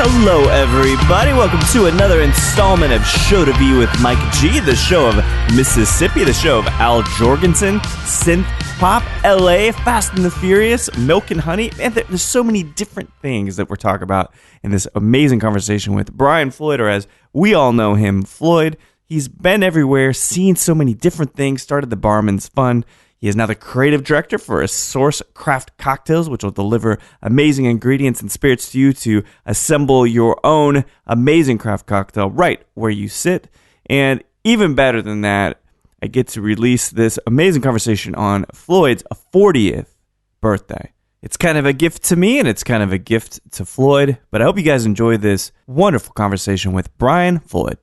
Hello, everybody. Welcome to another installment of Show to Be with Mike G, the show of Mississippi, the show of Al Jorgensen, Synth Pop, LA, Fast and the Furious, Milk and Honey. Man, there's so many different things that we're talking about in this amazing conversation with Brian Floyd, or as we all know him, Floyd. He's been everywhere, seen so many different things, started the Barman's Fund. He is now the creative director for Source Craft Cocktails, which will deliver amazing ingredients and spirits to you to assemble your own amazing craft cocktail right where you sit. And even better than that, I get to release this amazing conversation on Floyd's 40th birthday. It's kind of a gift to me, and it's kind of a gift to Floyd, but I hope you guys enjoy this wonderful conversation with Brian Floyd.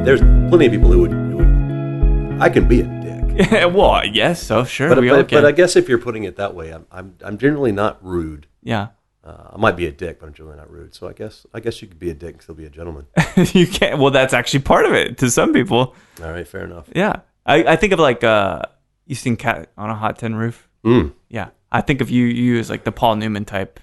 There's plenty of people who would I can be a dick. Well, yes, so sure. But I guess if you're putting it that way, I'm generally not rude. Yeah. I might be a dick, but I'm generally not rude. So I guess you could be a dick and still be a gentleman. You can't. Well, that's actually part of it to some people. All right, fair enough. Yeah. I think of like you seen Cat on a Hot Tin Roof? Yeah. I think of you as like the Paul Newman type.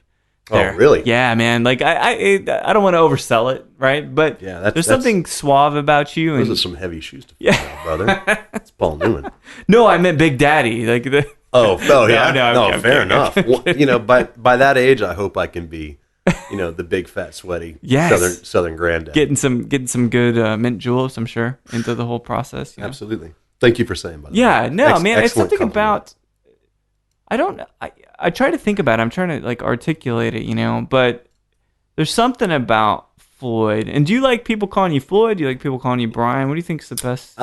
There. Oh, really? Yeah, man. Like I don't want to oversell it, right? But yeah, there's something suave about you. Those are some heavy shoes to fill out, brother. It's Paul Newman. No, I meant Big Daddy. Like the. Oh yeah. No, fair enough. Well, by that age, I hope I can be, the big fat sweaty Southern granddad. Getting some good mint juleps, I'm sure, into the whole process. Absolutely. Thank you for saying. By the yeah, way. no, man. It's something compliment. about. I try to think about it. I'm trying to like articulate it, but there's something about Floyd. And do you like people calling you Floyd? Do you like people calling you Brian? What do you think is the best?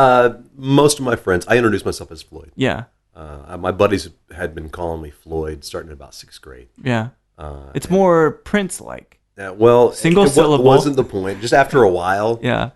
Most of my friends, I introduce myself as Floyd. Yeah. My buddies had been calling me Floyd starting in about 6th grade. Yeah. It's more Prince-like. Well, single syllable. It wasn't the point. Just after a while. Yeah.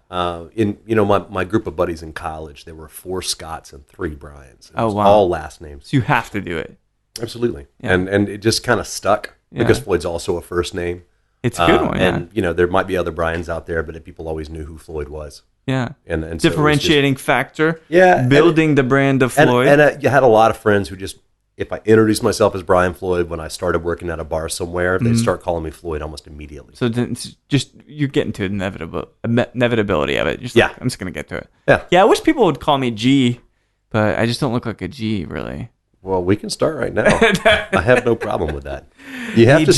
In my group of buddies in college, there were 4 Scotts and 3 Bryans. Oh, wow. All last names. So you have to do it. Absolutely. Yeah. And it just kind of stuck because Floyd's also a first name. It's a good one, and there might be other Bryans out there, but people always knew who Floyd was. Yeah. And differentiating factor. Yeah. Building the brand of Floyd. And you had a lot of friends who just, if I introduced myself as Brian Floyd when I started working at a bar somewhere, they'd start calling me Floyd almost immediately. So then it's just, you're getting to the inevitability of it. Just like, I'm just going to get to it. Yeah. Yeah, I wish people would call me G, but I just don't look like a G, really. Well, we can start right now. I have no problem with that. You have to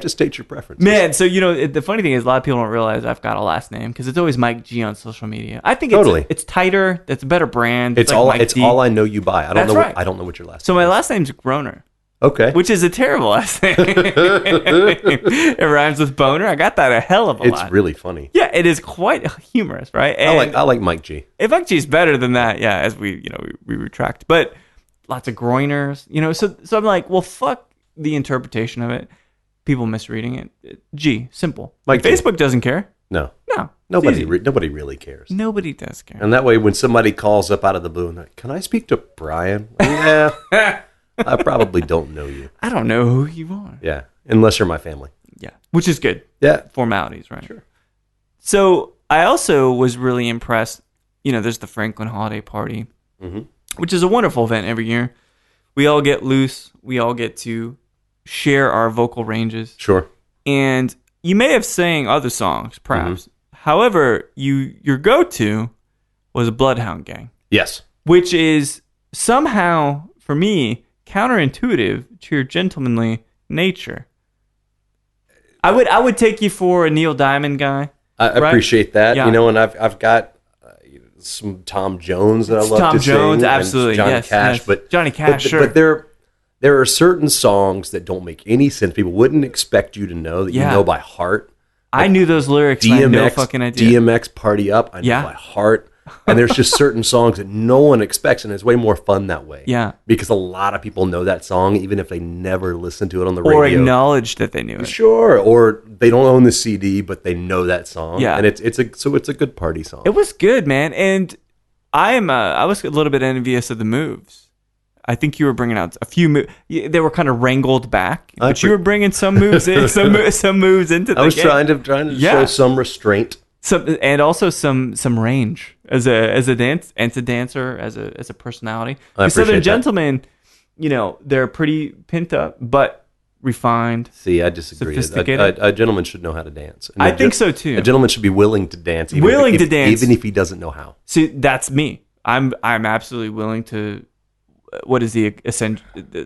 state your preferences. Man, so the funny thing is a lot of people don't realize I've got a last name because it's always Mike G on social media. I think it's tighter. It's a better brand. It's like all I know you by. I don't know what your last name is. So my last name's Groner. Okay. Which is a terrible last name. It rhymes with boner. I got that a hell of a lot. It's really funny. Yeah, it is quite humorous, right? And I like Mike G. If Mike G's better than that, yeah, as we retract. But lots of groiners, so I'm like, well, fuck the interpretation of it. People misreading it. G, simple. Like Facebook doesn't care. No. Nobody really cares. Nobody does care. And that way, when somebody calls up out of the blue and they're like, can I speak to Brian? Yeah. I probably don't know you. I don't know who you are. Yeah. Unless you're my family. Yeah. Which is good. Yeah. Formalities, right? Sure. So I also was really impressed. There's the Franklin Holiday Party. Mm-hmm. Which is a wonderful event every year. We all get loose. We all get to share our vocal ranges. Sure. And you may have sang other songs, perhaps. Mm-hmm. However, your go-to was Bloodhound Gang. Yes. Which is somehow, for me, counterintuitive to your gentlemanly nature. I would take you for a Neil Diamond guy. I appreciate that. Yeah. And I've got some Tom Jones that I love to sing. Tom Jones, absolutely. Johnny Cash, yes. Johnny Cash, sure. But there are certain songs that don't make any sense. People wouldn't expect you to know that you know by heart. I knew those lyrics. DMX, I had no fucking idea. DMX Party Up, I know by heart. And there's just certain songs that no one expects, and it's way more fun that way. Yeah. Because a lot of people know that song, even if they never listened to it on the radio. Or acknowledge that they knew it. Sure. Or they don't own the CD, but they know that song. Yeah. And it's a good party song. It was good, man. And I was a little bit envious of the moves. I think you were bringing out a few moves. They were kind of wrangled back, but you were bringing some moves in, some moves into the game. I was trying to show some restraint. And also some range as a dancer, as a personality. The Southern gentlemen, they're pretty pent up, but refined. See, I disagree. A gentleman should know how to dance. And I think so too. A gentleman should be willing to dance, even if he doesn't know how. See, that's me. I'm absolutely willing to. What is the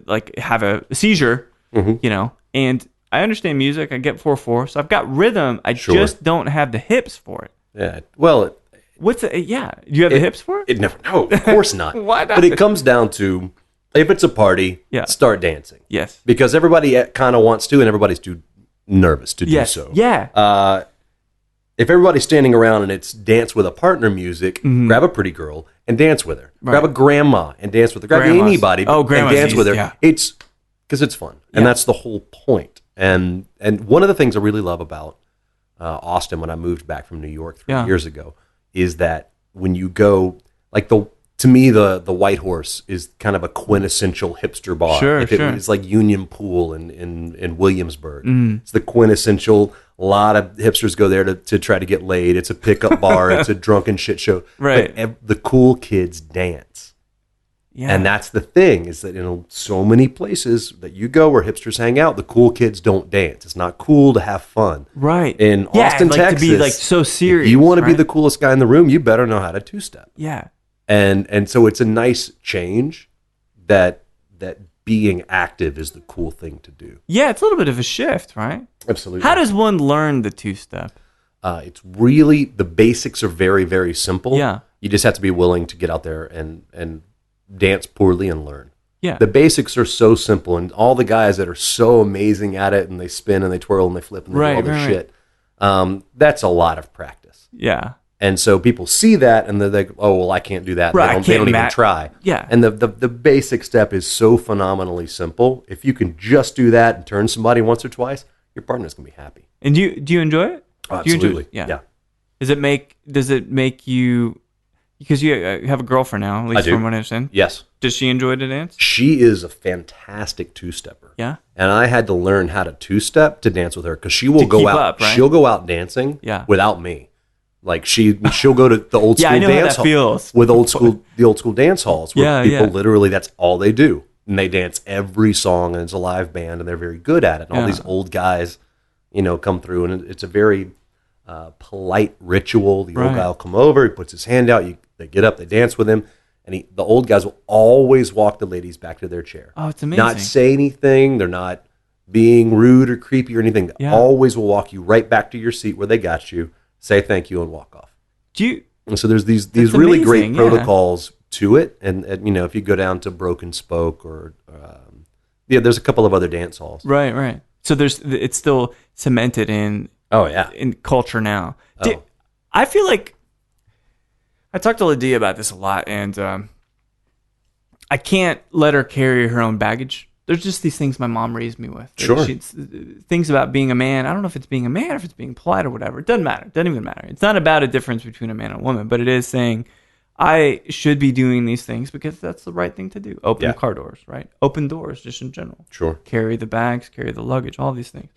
like? Have a seizure, and I understand music. I get 4/4, so I've got rhythm. I just don't have the hips for it. Yeah. Well, what's it? Yeah, you have the hips for it? No, of course not. Why not? But it comes down to if it's a party, start dancing. Yes, because everybody kind of wants to, and everybody's too nervous to do so. Yeah. If everybody's standing around and it's dance with a partner music, grab a pretty girl and dance with her. Right. Grab a grandma and dance with her. Grab anybody and dance with her. Yeah. It's because it's fun, and that's the whole point. And one of the things I really love about Austin when I moved back from New York 3 years ago is that when you go, like to me the White Horse is kind of a quintessential hipster bar. Sure. It's like Union Pool in Williamsburg. It's the quintessential. A lot of hipsters go there to try to get laid. It's a pickup bar. It's a drunken shit show. Right. But the cool kids dance. Yeah. And that's the thing, is that in so many places that you go where hipsters hang out, the cool kids don't dance. It's not cool to have fun. Right. In Austin, Texas, to be like so serious. If you want to be the coolest guy in the room, you better know how to two-step. Yeah. And so it's a nice change that being active is the cool thing to do. Yeah, it's a little bit of a shift, right? Absolutely. How does one learn the two-step? It's really, the basics are very, very simple. Yeah. You just have to be willing to get out there and dance poorly and learn. Yeah. The basics are so simple, and all the guys that are so amazing at it, and they spin and they twirl and they flip and they do all this shit, that's a lot of practice. Yeah. And so people see that and they're like, oh, well, I can't do that. Right, They don't even try. Yeah. And the basic step is so phenomenally simple. If you can just do that and turn somebody once or twice, your partner's going to be happy. And do you enjoy it? Oh, absolutely. Yeah. Does it make you, because you have a girlfriend now, at least from what I understand? Yes. Does she enjoy the dance? She is a fantastic two-stepper. Yeah. And I had to learn how to two-step to dance with her, because she will go out. Up, right? She'll go out dancing without me. Like she'll go to the old school dance hall with the old school dance halls where people literally, that's all they do, and they dance every song, and it's a live band, and they're very good at it. And all these old guys, come through, and it's a very polite ritual. The old guy will come over, he puts his hand out, they get up, they dance with him, and the old guys will always walk the ladies back to their chair. Oh, it's amazing. Not say anything. They're not being rude or creepy or anything. They always will walk you right back to your seat where they got you. Say thank you and walk off. And so there's these really great protocols to it, and if you go down to Broken Spoke or there's a couple of other dance halls. Right. So it's still cemented in in culture now. I feel like I talked to Lydia about this a lot, and I can't let her carry her own baggage. There's just these things my mom raised me with. Sure. Things about being a man. I don't know if it's being a man or if it's being polite or whatever. It doesn't matter. It doesn't even matter. It's not about a difference between a man and a woman, but it is saying I should be doing these things because that's the right thing to do. Open car doors, right? Open doors just in general. Sure. Carry the bags, carry the luggage, all these things.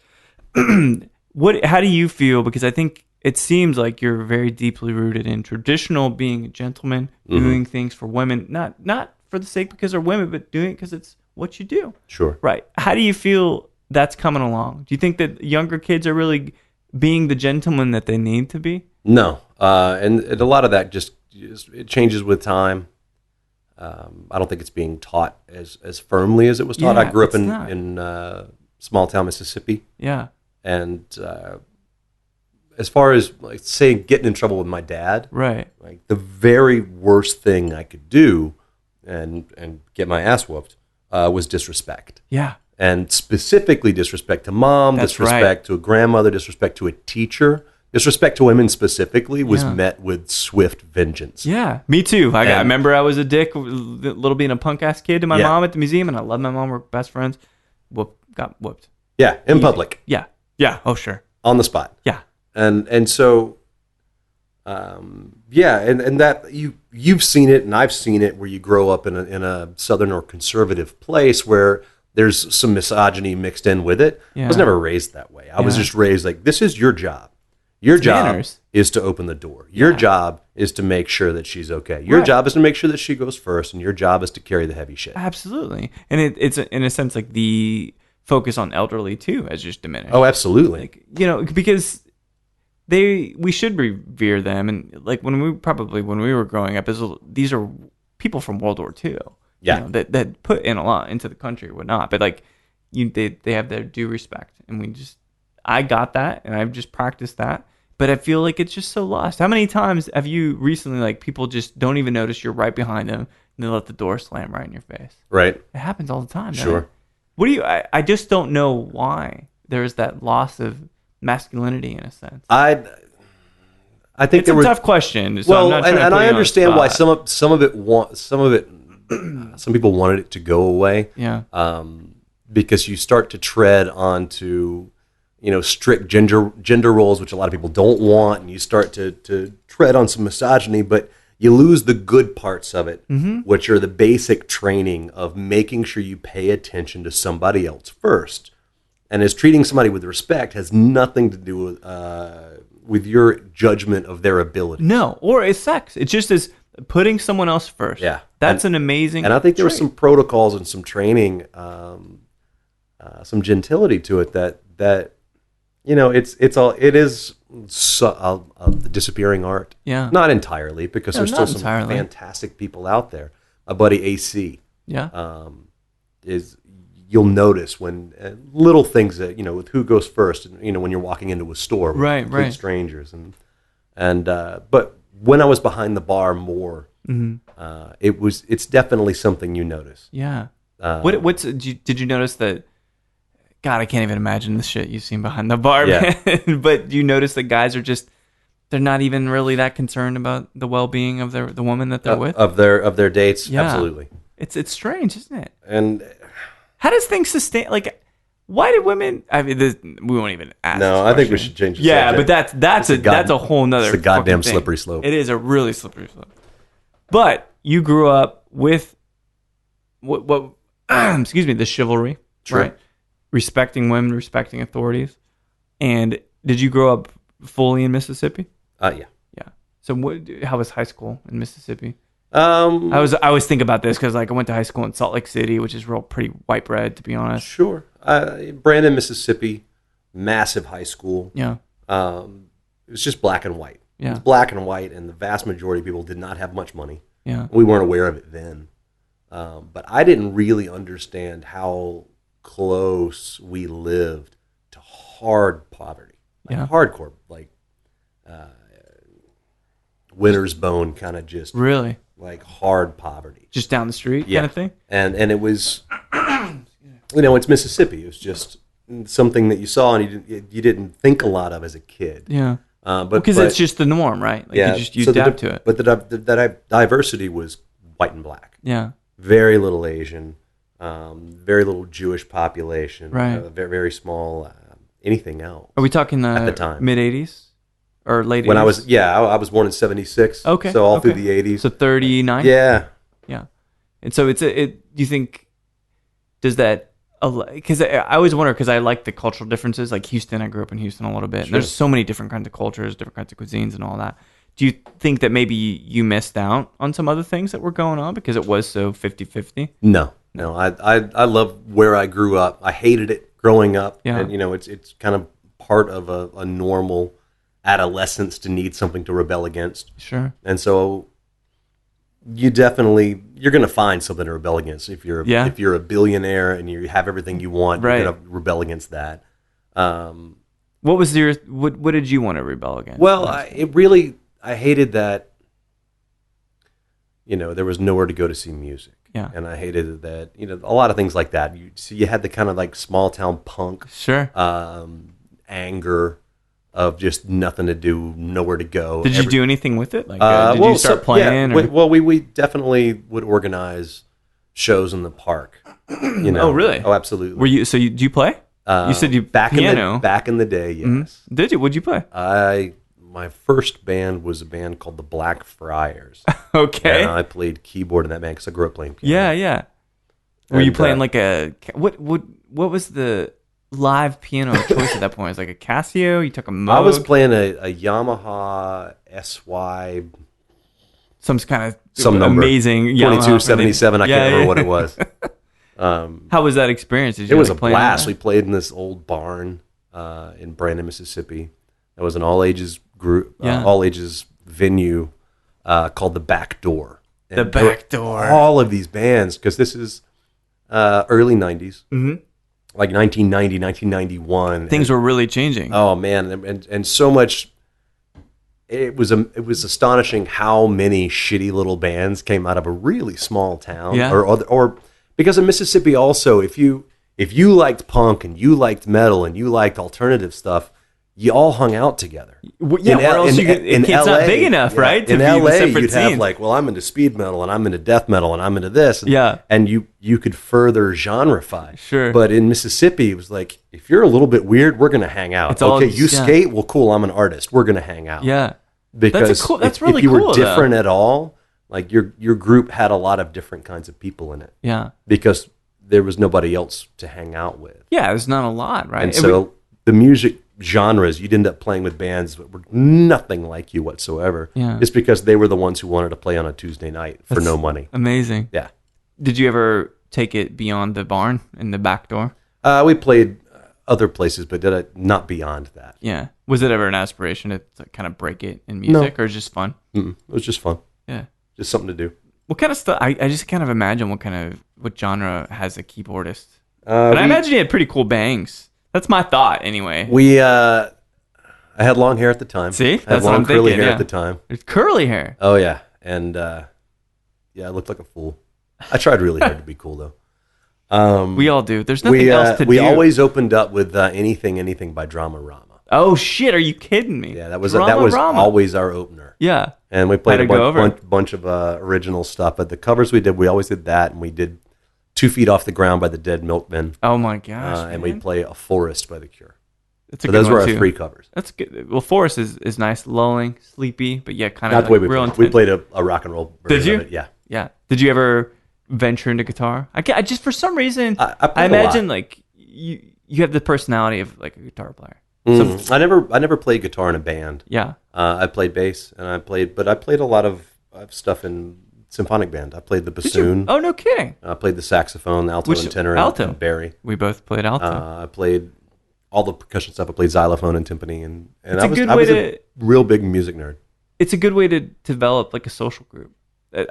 How do you feel? Because I think it seems like you're very deeply rooted in traditional being a gentleman, doing things for women, not for the sake because they're women, but doing it because it's what you do. Sure. Right. How do you feel that's coming along? Do you think that younger kids are really being the gentleman that they need to be? No. And a lot of that just it changes with time. I don't think it's being taught as firmly as it was taught. I grew up in small town Mississippi. Yeah. And as far as like saying getting in trouble with my dad, right? Like the very worst thing I could do and get my ass whooped was disrespect. Yeah. And specifically disrespect to mom, disrespect to a grandmother, disrespect to a teacher, disrespect to women specifically was met with swift vengeance. Yeah, me too. I remember I was a dick, little being a punk ass kid to my mom at the museum, and I loved my mom. We're best friends. Got whooped. Yeah, in public. Yeah. Oh, sure. On the spot. Yeah. And so, and that you've seen it, and I've seen it, where you grow up in a southern or conservative place where there's some misogyny mixed in with it. I was never raised that way. I was just raised like, this is your job. Your job is to open the door. Your job is to make sure that she's okay. Your job is to make sure that she goes first, and your job is to carry the heavy shit. Absolutely. And it's in a sense like the focus on elderly too has just diminished. Oh, absolutely. Like, because we should revere them, and like when we were growing up, these are people from World War II. Yeah, that put in a lot into the country or whatnot, but like they have their due respect, and I got that, and I've just practiced that, but I feel like it's just so lost. How many times have you recently, like, people just don't even notice you're right behind them, and they let the door slam right in your face? Right. It happens all the time. Sure. I just don't know why there's that loss of masculinity in a sense. I think it's a tough question. So well, and I understand why some people wanted it to go away. Yeah. Because you start to tread onto, strict gender roles, which a lot of people don't want, and you start to tread on some misogyny, but you lose the good parts of it, which are the basic training of making sure you pay attention to somebody else first. And as treating somebody with respect has nothing to do with your judgment of their ability. No, or it's sex. It's just as putting someone else first. Yeah. That's an amazing And I think there trait. were some protocols and some training, some gentility to it that it is a disappearing art. Yeah. Not entirely, because there's still some fantastic people out there. My buddy AC. Yeah. You'll notice when little things that, with who goes first, when you're walking into a store with complete strangers, but when I was behind the bar more, it's definitely something you notice. Yeah. Did you notice that? God, I can't even imagine the shit you've seen behind the bar, man. But you notice that guys are they're not even really that concerned about the well-being of the woman that they're with, of their dates. Yeah. Absolutely. It's strange, isn't it? And how does things sustain? Like, why do women? I mean, we won't even ask. No, I think we should change the subject. But that's a whole nother. It's a goddamn slippery slope. It is a really slippery slope. But you grew up with what excuse me, the chivalry, right? Respecting women, respecting authorities. And did you grow up fully in Mississippi? Yeah. So how was high school in Mississippi? I always think about this because, like, I went to high school in Salt Lake City, which is pretty white bread, to be honest. Sure. Brandon, Mississippi, massive high school. Yeah. It was just black and white. Yeah. It was black and white, and the vast majority of people did not have much money. Yeah. We weren't aware of it then. But I didn't really understand how close we lived to hard poverty. Hardcore, like winter's bone kind of just. Really? Like hard poverty. Just down the street kind of thing? And it was, it's Mississippi. It was just something that you saw and you didn't think a lot of as a kid. Yeah. Because it's just the norm, right? Like you adapt to it. But the diversity was white and black. Yeah. Very little Asian, very little Jewish population. Right. Very, very small, anything else. Are we talking at the time mid-'80s? Or late 80s? When I was born in 76. Okay. So all through the 80s. So 39? Yeah. Yeah. And so do you think, does that, because I always wonder, because I like the cultural differences, like Houston, I grew up in Houston a little bit. Sure. And there's so many different kinds of cultures, different kinds of cuisines and all that. Do you think that maybe you missed out on some other things that were going on because it was so 50-50? No. I love where I grew up. I hated it growing up. Yeah. And, it's kind of part of a normal adolescence to need something to rebel against. Sure. And so you're going to find something to rebel against. If you're a billionaire and you have everything you want, you're going to rebel against that. What did you want to rebel against? Well, I hated that, there was nowhere to go to see music. Yeah. And I hated that, a lot of things like that. You had the kind of like small town punk. Sure. Anger of just nothing to do, nowhere to go. Did you do anything with it? Like, did you start playing? Yeah. We definitely would organize shows in the park. Oh, really? Oh, absolutely. Do you play? You said you piano. Back in the day, yes. Mm-hmm. Did you? What'd you play? My first band was a band called the Black Friars. Okay. And I played keyboard in that band because I grew up playing piano. Yeah, yeah. Were you playing like what was the live piano choice at that point? It was like a Casio? You took a Moog? I was playing a Yamaha SY. Some number. Amazing Yamaha. 2277, I can't remember what it was. How was that experience? It was a blast. We played in this old barn in Brandon, Mississippi. It was an all-ages group, all-ages venue called The Back Door. And the Back Door. All of these bands, because this is early 90s, like 1990, 1991. Things were really changing. Oh, man. And so much... It was astonishing how many shitty little bands came out of a really small town. Yeah. Or because in Mississippi also, if you liked punk and you liked metal and you liked alternative stuff, you all hung out together. Yeah, it's not big enough, right? In LA, you'd have like, well, I'm into speed metal and I'm into death metal and I'm into this. And you could further genreify. Sure. But in Mississippi, it was like, if you're a little bit weird, we're going to hang out. You skate? Well, cool, I'm an artist. We're going to hang out. Yeah. Because that's really if you cool, were different at all, like your group had a lot of different kinds of people in it. Yeah. Because there was nobody else to hang out with. Yeah, there's not a lot, right? And so the music genres, you'd end up playing with bands that were nothing like you whatsoever. Yeah. Just because they were the ones who wanted to play on a Tuesday night for no money. Amazing. Yeah. Did you ever take it beyond the barn and the back door? We played other places, but not beyond that. Yeah. Was it ever an aspiration to kind of break it in music, or just fun? It was just fun. Yeah. Just something to do. What kind of stuff? I just kind of imagine what genre has a keyboardist. But I imagine you had pretty cool bangs. That's my thought, anyway. I had long hair at the time. See? I had long curly hair at the time. It's curly hair. Oh, yeah. And, I looked like a fool. I tried really hard to be cool, though. We all do. There's nothing else to do. We always opened up with Anything by Drama Rama. Oh, shit. Are you kidding me? Yeah, that was always our opener. Yeah. And we played a bunch of original stuff. But the covers we always did that. And we did 2 Feet Off the Ground by the Dead Milkmen. Oh, my gosh. And we'd play A Forest by The Cure. That's a good one, those were our too. 3 covers. That's good. Well, Forest is nice, lulling, sleepy, but yeah, kind of Not the way we played. We played a rock and roll version Did you? of it. Yeah. Yeah. Did you ever venture into guitar? I just, for some reason, I imagine like you have the personality of like a guitar player. I never played guitar in a band. Yeah. I played bass and I played a lot of stuff in symphonic band. I played the bassoon. Oh, no kidding. I played the saxophone, the alto and tenor, and Barry. We both played alto. I played all the percussion stuff. I played xylophone and timpani, and I was a real big music nerd. It's a good way to develop like a social group.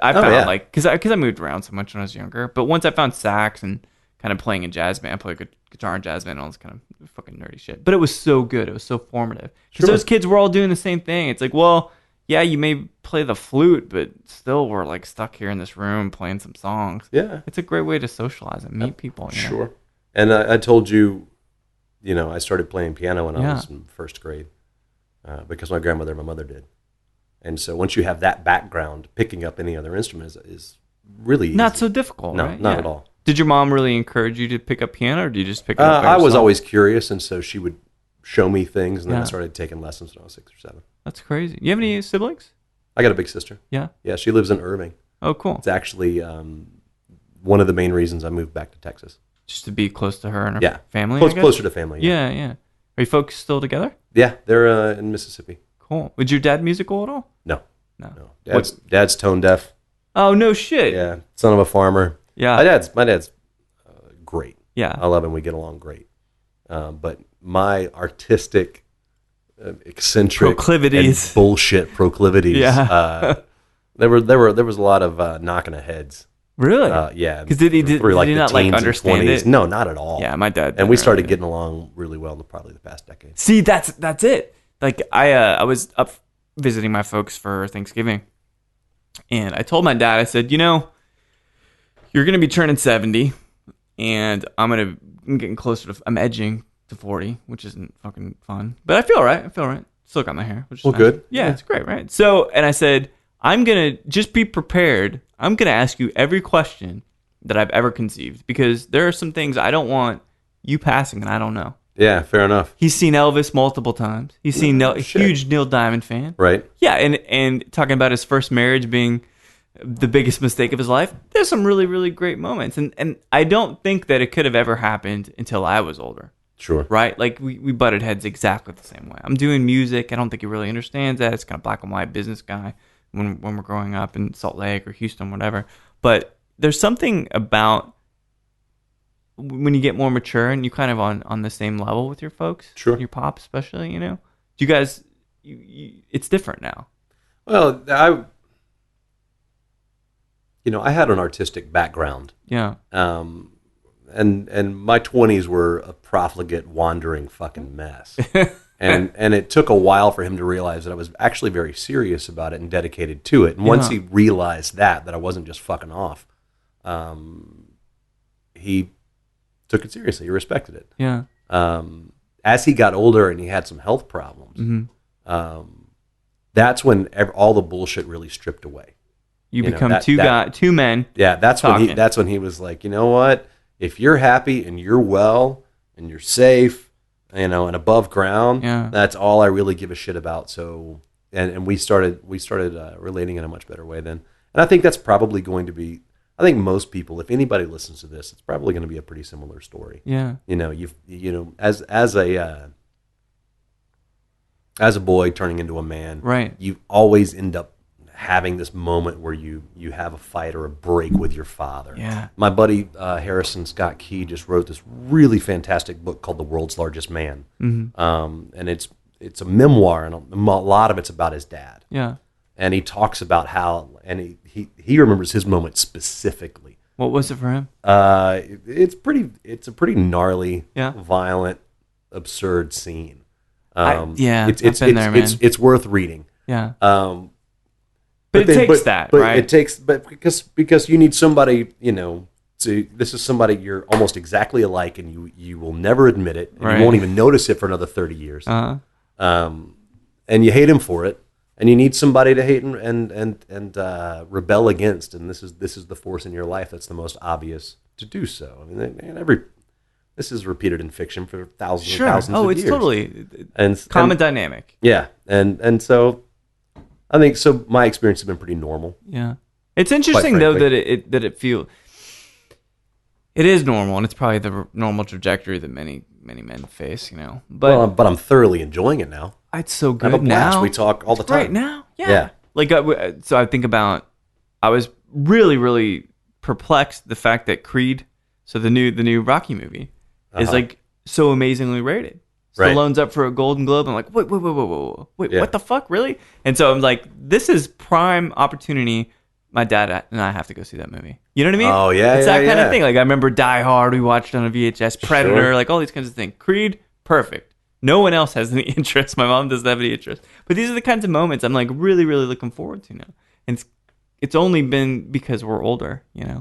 I found like because I moved around so much when I was younger, but once I found sax and kind of playing in jazz band, I played guitar in jazz band and all this kind of fucking nerdy shit. But it was so good. It was so formative because those kids were all doing the same thing. It's like, well, yeah, you may play the flute, but still we're like stuck here in this room playing some songs. Yeah, it's a great way to socialize and meet people. Sure. And I told you, I started playing piano when I was in first grade because my grandmother and my mother did. And so once you have that background, picking up any other instrument is really easy. Not so difficult, no, right? Not at all. Did your mom really encourage you to pick up piano, or did you just pick it up by yourself? I was always always curious, and so she would show me things, and then I started taking lessons when I was 6 or 7. That's crazy. You have any siblings? I got a big sister. Yeah? Yeah, she lives in Irving. Oh, cool. It's actually one of the main reasons I moved back to Texas. Just to be close to her and her family, closer to family. Yeah. Are you folks still together? Yeah, they're in Mississippi. Cool. Was your dad musical at all? No. Dad's tone deaf. Oh, no shit. Yeah, son of a farmer. Yeah. My dad's great. Yeah. I love him. We get along great. But my artistic, eccentric, proclivities, and bullshit proclivities. Yeah. There was a lot of knocking of heads. Really? Yeah. Because did he not like understand it? No, not at all. Yeah, my dad. And we started getting along really well in probably the past decade. See, that's it. Like I was up visiting my folks for Thanksgiving, and I told my dad, I said, you're going to be turning 70, and I'm getting closer to, I'm edging to 40, which isn't fucking fun. But I feel all right. Still got my hair, which is nice. Good. Yeah, it's great, right? So, and I said, I'm going to just be prepared. I'm going to ask you every question that I've ever conceived, because there are some things I don't want you passing and I don't know. Yeah, fair enough. He's seen Elvis multiple times. He's seen a huge Neil Diamond fan. Right. Yeah, and talking about his first marriage being the biggest mistake of his life, there's some really, really great moments. And I don't think that it could have ever happened until I was older. Sure. Right? Like, we butted heads exactly the same way. I'm doing music. I don't think he really understands that. It's kind of black and white business guy when we're growing up in Salt Lake or Houston, whatever. But there's something about when you get more mature and you kind of on the same level with your folks, sure, your pop especially, you know, do you guys, it's different now. Well, I had an artistic background. Yeah. And my 20s were a profligate, wandering fucking mess. and it took a while for him to realize that I was actually very serious about it and dedicated to it. And once he realized that I wasn't just fucking off, he took it seriously. He respected it. Yeah. As he got older and he had some health problems, that's when all the bullshit really stripped away. You become two men. Yeah, that's when he was like, you know what? If you're happy and you're well and you're safe, and above ground, that's all I really give a shit about. So, and we started relating in a much better way then. And I think that's probably going to be. I think most people, if anybody listens to this, it's probably going to be a pretty similar story. Yeah. As a boy turning into a man, right? You always end up having this moment where you have a fight or a break with your father. Yeah. My buddy Harrison Scott Key just wrote this really fantastic book called The World's Largest Man. Mm-hmm. And it's a memoir, and a lot of it's about his dad. Yeah. And he talks about how, and he remembers his moment specifically. What was it for him? It's a pretty gnarly, violent, absurd scene. I've been there, man. It's worth reading. Yeah. But it takes because you need somebody, this is somebody you're almost exactly alike, and you will never admit it, and you won't even notice it for another 30 years. Uh-huh. And you hate him for it. And you need somebody to hate and rebel against, and this is the force in your life that's the most obvious to do so. I mean, this is repeated in fiction for thousands and thousands of years. Oh, it's totally common dynamic. Yeah, and so I think so. My experience has been pretty normal. Yeah, it's interesting though that it is normal, and it's probably the normal trajectory that many men face. But I'm thoroughly enjoying it now. It's so good I have a blast. now. We talk all the time. Right now, yeah. Like, so I think about, I was really, really perplexed the fact that Creed, so the new Rocky movie, is like so amazingly rated. Stallone's up for a Golden Globe. I'm like, wait, what the fuck, really? And so I'm like, this is prime opportunity. My dad and I have to go see that movie. You know what I mean? Oh yeah, it's that kind of thing. Like I remember Die Hard, we watched on a VHS, Predator, like all these kinds of things. Creed, perfect. No one else has any interest. My mom doesn't have any interest. But these are the kinds of moments I'm like really, really looking forward to now. And it's only been because we're older, Yeah.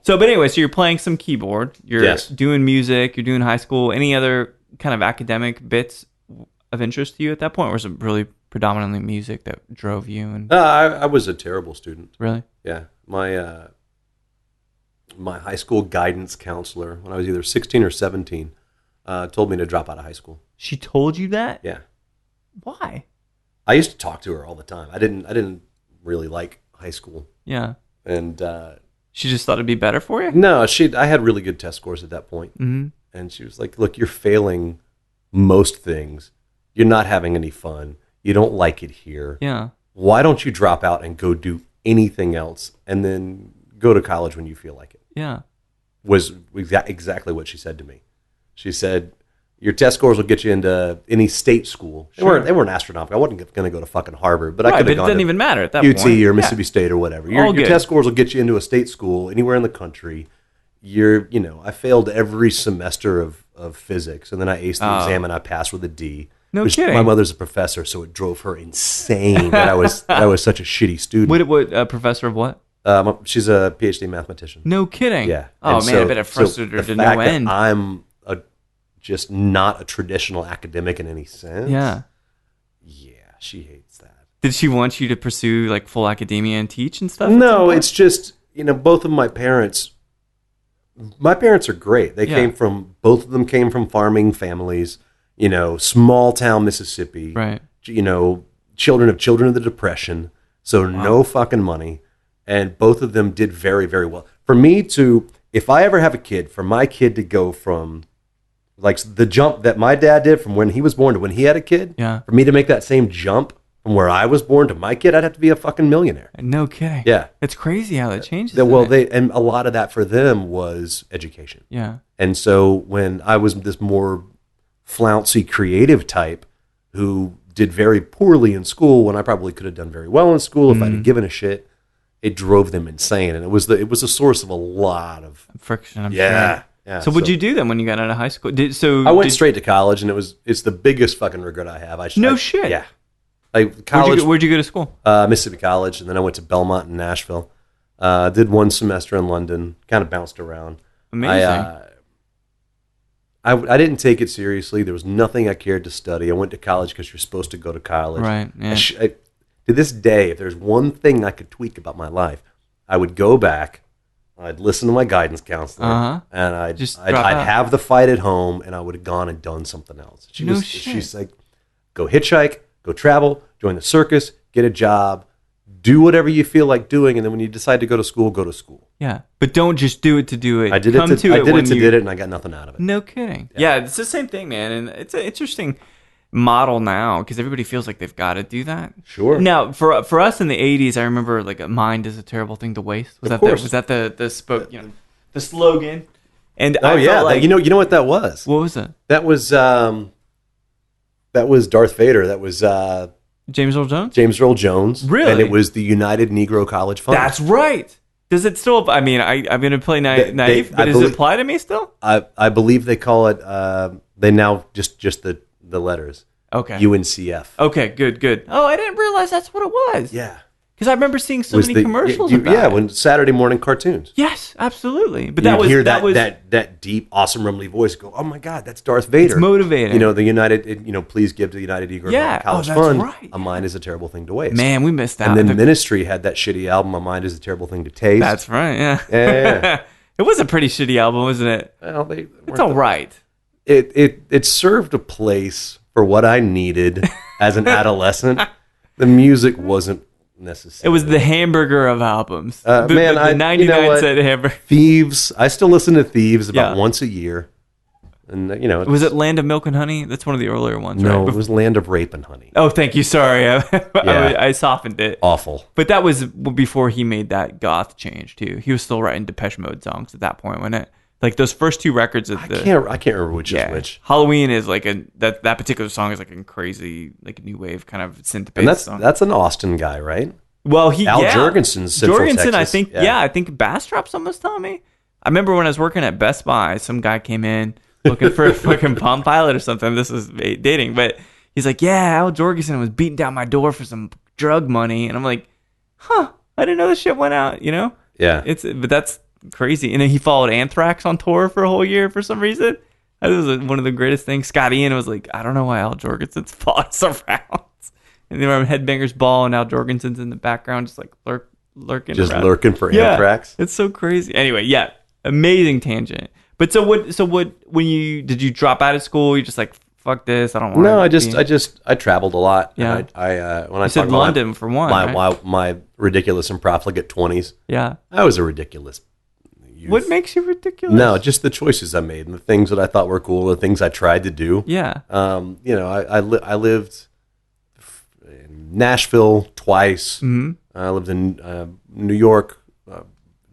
So, but anyway, so you're playing some keyboard. You're doing music. You're doing high school. Any other kind of academic bits of interest to you at that point? Or was it really predominantly music that drove you? And I was a terrible student. Really? Yeah. My high school guidance counselor, when I was either 16 or 17, told me to drop out of high school. She told you that? Yeah. Why? I used to talk to her all the time. I didn't really like high school. Yeah. And she just thought it'd be better for you? No, I had really good test scores at that point. Mm-hmm. And she was like, "Look, you're failing most things. You're not having any fun. You don't like it here. Yeah. Why don't you drop out and go do anything else and then go to college when you feel like it?" Yeah. Was exactly what she said to me. She said, "Your test scores will get you into any state school." Sure. They weren't astronomical. I wasn't going to go to fucking Harvard, but I could have gone. It doesn't even matter at that UT point. or Mississippi State or whatever. Your test scores will get you into a state school anywhere in the country. I failed every semester of physics, and then I aced the exam and I passed with a D. No kidding. My mother's a professor, so it drove her insane that I was such a shitty student. What professor of what? She's a PhD mathematician. No kidding. Yeah. Oh, man, I bet it frustrated her to no end. I'm just not a traditional academic in any sense. Yeah. Yeah, she hates that. Did she want you to pursue like full academia and teach and stuff? No, it's just, both of my parents are great. Both of them came from farming families, small town Mississippi. Right. Children of the Depression. So no fucking money. And both of them did very, very well. For me if I ever have a kid, for my kid to go from like the jump that my dad did from when he was born to when he had a kid, for me to make that same jump from where I was born to my kid, I'd have to be a fucking millionaire. No kidding. Yeah. It's crazy how that changes. And a lot of that for them was education. Yeah. And so when I was this more flouncy creative type who did very poorly in school when I probably could have done very well in school if I'd have given a shit, it drove them insane. And it was a source of a lot of friction, I'm sure. Yeah. So what'd you do then when you got out of high school? I went straight to college, and it's the biggest fucking regret I have. Shit. Yeah. Where'd you go to school? Mississippi College, and then I went to Belmont in Nashville. Did one semester in London, kind of bounced around. Amazing. I didn't take it seriously. There was nothing I cared to study. I went to college because you're supposed to go to college. Right, yeah. To this day, if there's one thing I could tweak about my life, I would go back, I'd listen to my guidance counselor, and I'd have the fight at home, and I would have gone and done something else. She's like, go hitchhike, go travel, join the circus, get a job, do whatever you feel like doing, and then when you decide to go to school, go to school. Yeah, but don't just do it to do it. I did it, and I got nothing out of it. No kidding. Yeah, it's the same thing, man, and it's an interesting model now because everybody feels like they've got to do that. Sure. Now, for us in the '80s, I remember like a mind is a terrible thing to waste. Was that the slogan? And you know what that was? What was it? That was Darth Vader. That was James Earl Jones. James Earl Jones. Really? And it was the United Negro College Fund. That's right. Does it still? I mean, I'm going to play naive, but does it apply to me still? I believe they call it. They now just the letters. Okay. UNCF. Okay. Good. Oh, I didn't realize that's what it was. Yeah. Because I remember seeing so many commercials about it. When Saturday morning cartoons. Yes, absolutely. But you'd hear that deep, awesome, rumbly voice go, "Oh my God, that's Darth Vader." It's motivating. The United, please give to the United Negro College Fund. Right. A mind is a terrible thing to waste. Man, we missed out. And then the Ministry had that shitty album, "A Mind is a Terrible Thing to Taste." That's right. Yeah. Yeah. It was a pretty shitty album, wasn't it? Well, it's all right. It served a place for what I needed as an adolescent. The music wasn't necessary. It was the hamburger of albums. The 99-cent hamburger. Thieves. I still listen to Thieves about once a year. And was it Land of Milk and Honey? That's one of the earlier ones. No, right? It was Land of Rape and Honey. Oh, thank you. Sorry, I softened it. Awful. But that was before he made that goth change too. He was still writing Depeche Mode songs at that point, wasn't it? Like those first two records of I can't remember which is which. Halloween is like that particular song is like a crazy like new wave kind of synth-based song. That's an Austin guy, right? Well, Al Jorgensen's Central Texas. I think I think Bastrop someone's telling me. I remember when I was working at Best Buy, some guy came in looking for a fucking Palm Pilot or something. This is dating, but he's like, "Yeah, Al Jorgensen was beating down my door for some drug money," and I'm like, "Huh, I didn't know this shit went out." Yeah, but that's crazy. And then he followed Anthrax on tour for a whole year for some reason. That was one of the greatest things. Scott Ian was like, "I don't know why Al Jorgensen's following us around." And they were on Headbangers Ball, and Al Jorgensen's in the background, just like lurking around. Lurking for Anthrax. It's so crazy. Anyway, amazing tangent. But so what? When did you drop out of school? You just like, fuck this, I don't want. No, I traveled a lot. Yeah. When I said London for one. My ridiculous and profligate 20s. Yeah. I was a ridiculous youth. What makes you ridiculous? No, just the choices I made and the things that I thought were cool, the things I tried to do. Yeah. I lived in Nashville twice. Mm-hmm. I lived in New York.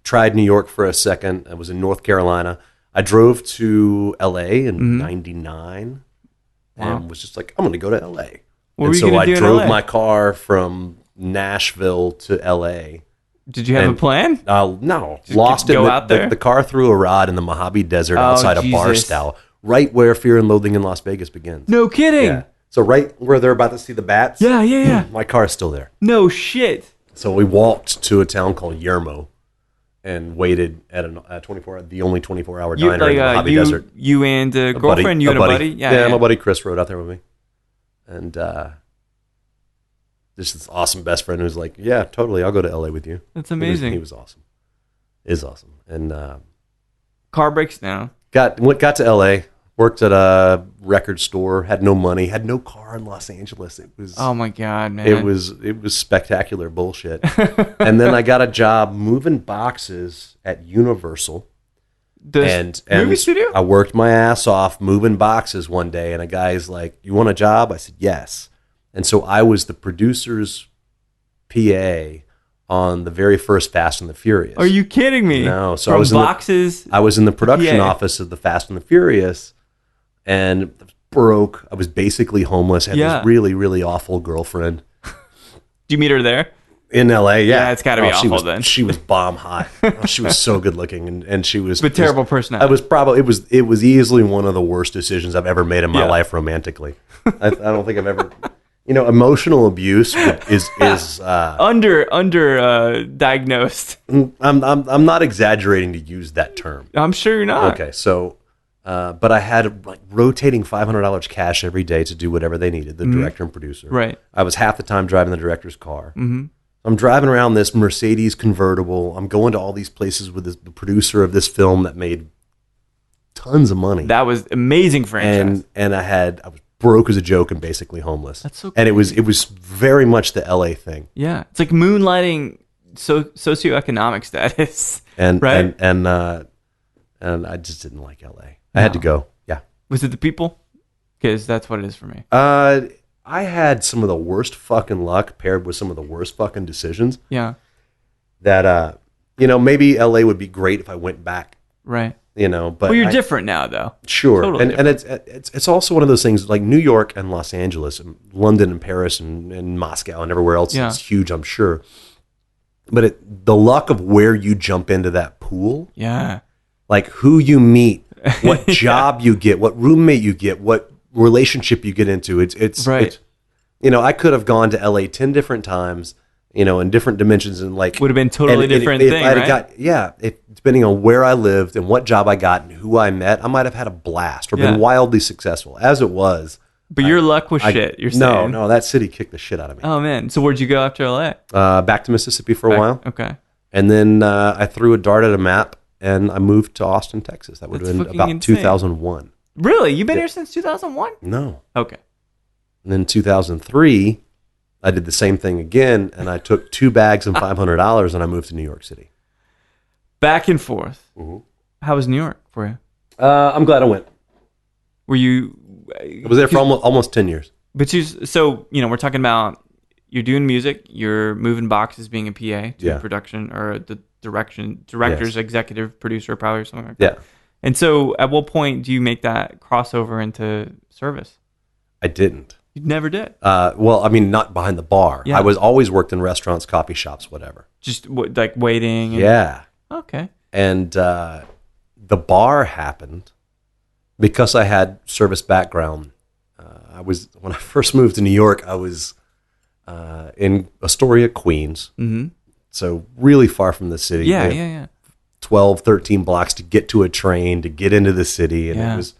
Tried New York for a second. I was in North Carolina. I drove to L.A. in '99 and was just like, I'm going to go to L.A. I drove my car from Nashville to L.A. Did you have a plan? No. Lost it. Out there? The car threw a rod in the Mojave Desert outside of Barstow, right where Fear and Loathing in Las Vegas begins. No kidding. Yeah. So right where they're about to see the bats. Yeah. My car is still there. No shit. So we walked to a town called Yermo and waited at the only 24-hour diner in the Mojave Desert. You and a girlfriend, you and a buddy? Yeah, my buddy Chris rode out there with me. And just this awesome best friend who's like, yeah, totally, I'll go to LA with you. That's amazing. He was awesome. Is awesome. And car breaks down. Got to LA. Worked at a record store, had no money, had no car in Los Angeles. It was oh my God, man! It was spectacular bullshit. And then I got a job moving boxes at Universal, and movie studio. I worked my ass off moving boxes one day, and a guy's like, "You want a job?" I said, "Yes." And so I was the producer's PA on the very first Fast and the Furious. Are you kidding me? No. So I was in the production office of the Fast and the Furious. And broke. I was basically homeless. Had this really, really awful girlfriend. Did you meet her there? In LA, yeah. It's got to be awful then. She was bomb hot. She was so good looking, and she was. But terrible personality. It was easily one of the worst decisions I've ever made in my life romantically. I don't think I've ever. Emotional abuse is under diagnosed. I'm not exaggerating to use that term. I'm sure you're not. Okay, so. But I had rotating $500 cash every day to do whatever they needed, the director and producer. Right. I was half the time driving the director's car. Mm-hmm. I'm driving around this Mercedes convertible. I'm going to all these places with the producer of this film that made tons of money. That was amazing franchise. And I was broke as a joke and basically homeless. That's so cool. And it was very much the LA thing. Yeah. It's like moonlighting socioeconomic status. And right? and I just didn't like LA. I had to go. Yeah. Was it the people? Because that's what it is for me. I had some of the worst fucking luck paired with some of the worst fucking decisions. Yeah. That maybe LA would be great if I went back. Right. But you're different now, though. Sure. Totally and it's also one of those things like New York and Los Angeles and London and Paris and Moscow and everywhere else. Yeah. It's huge, I'm sure. But the luck of where you jump into that pool. Yeah. Like who you meet. What job you get, what roommate you get, what relationship you get into. It's right. I could have gone to LA 10 different times, in different dimensions and would have been totally different thing, right? Depending on where I lived and what job I got and who I met, I might have had a blast or been wildly successful. As it was. But your luck was shit, you're saying? No, that city kicked the shit out of me. Oh, man. So where'd you go after LA? Back to Mississippi for a while. Okay. And then I threw a dart at a map. And I moved to Austin, Texas. That would have been about insane. 2001. Really? You've been here since 2001? No. Okay. And then 2003, I did the same thing again, and I took 2 bags and $500, and I moved to New York City. Back and forth. Mm-hmm. How was New York for you? I'm glad I went. Were you... I was there for almost 10 years. But we're talking about you're doing music, you're moving boxes, being a PA to production or the director's executive producer probably or something like that. Yeah. And so at what point do you make that crossover into service? I didn't. You never did? Not behind the bar. Yeah. I was always worked in restaurants, coffee shops, whatever. Just like waiting? Yeah. Okay. And the bar happened because I had service background. When I first moved to New York, I was in Astoria, Queens. Mm-hmm. So really far from the city. Yeah. 12, 13 blocks to get to a train, to get into the city. And it was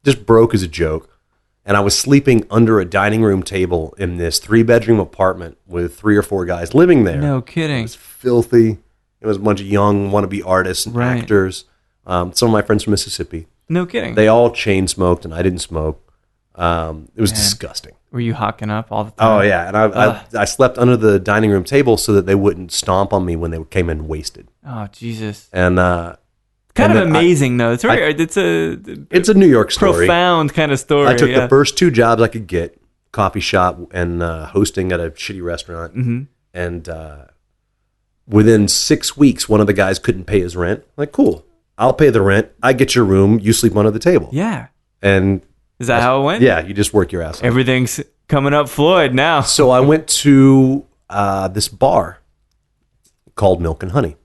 just broke as a joke. And I was sleeping under a dining room table in this 3-bedroom apartment with 3 or 4 guys living there. No kidding. It was filthy. It was a bunch of young wannabe artists and actors. Some of my friends from Mississippi. No kidding. They all chain smoked and I didn't smoke. It was disgusting. Were you hocking up all the time? Oh, yeah. And I slept under the dining room table so that they wouldn't stomp on me when they came in wasted. Oh, Jesus. And kind of amazing, though. It's it's a New York story. Profound kind of story. I took the first 2 jobs I could get, coffee shop and hosting at a shitty restaurant. Mm-hmm. And within 6 weeks, one of the guys couldn't pay his rent. I'm like, cool. I'll pay the rent. I get your room. You sleep under the table. Yeah. And... Is that how it went? Yeah, you just work your ass off. Everything's coming up Floyd now. So I went to this bar called Milk and Honey.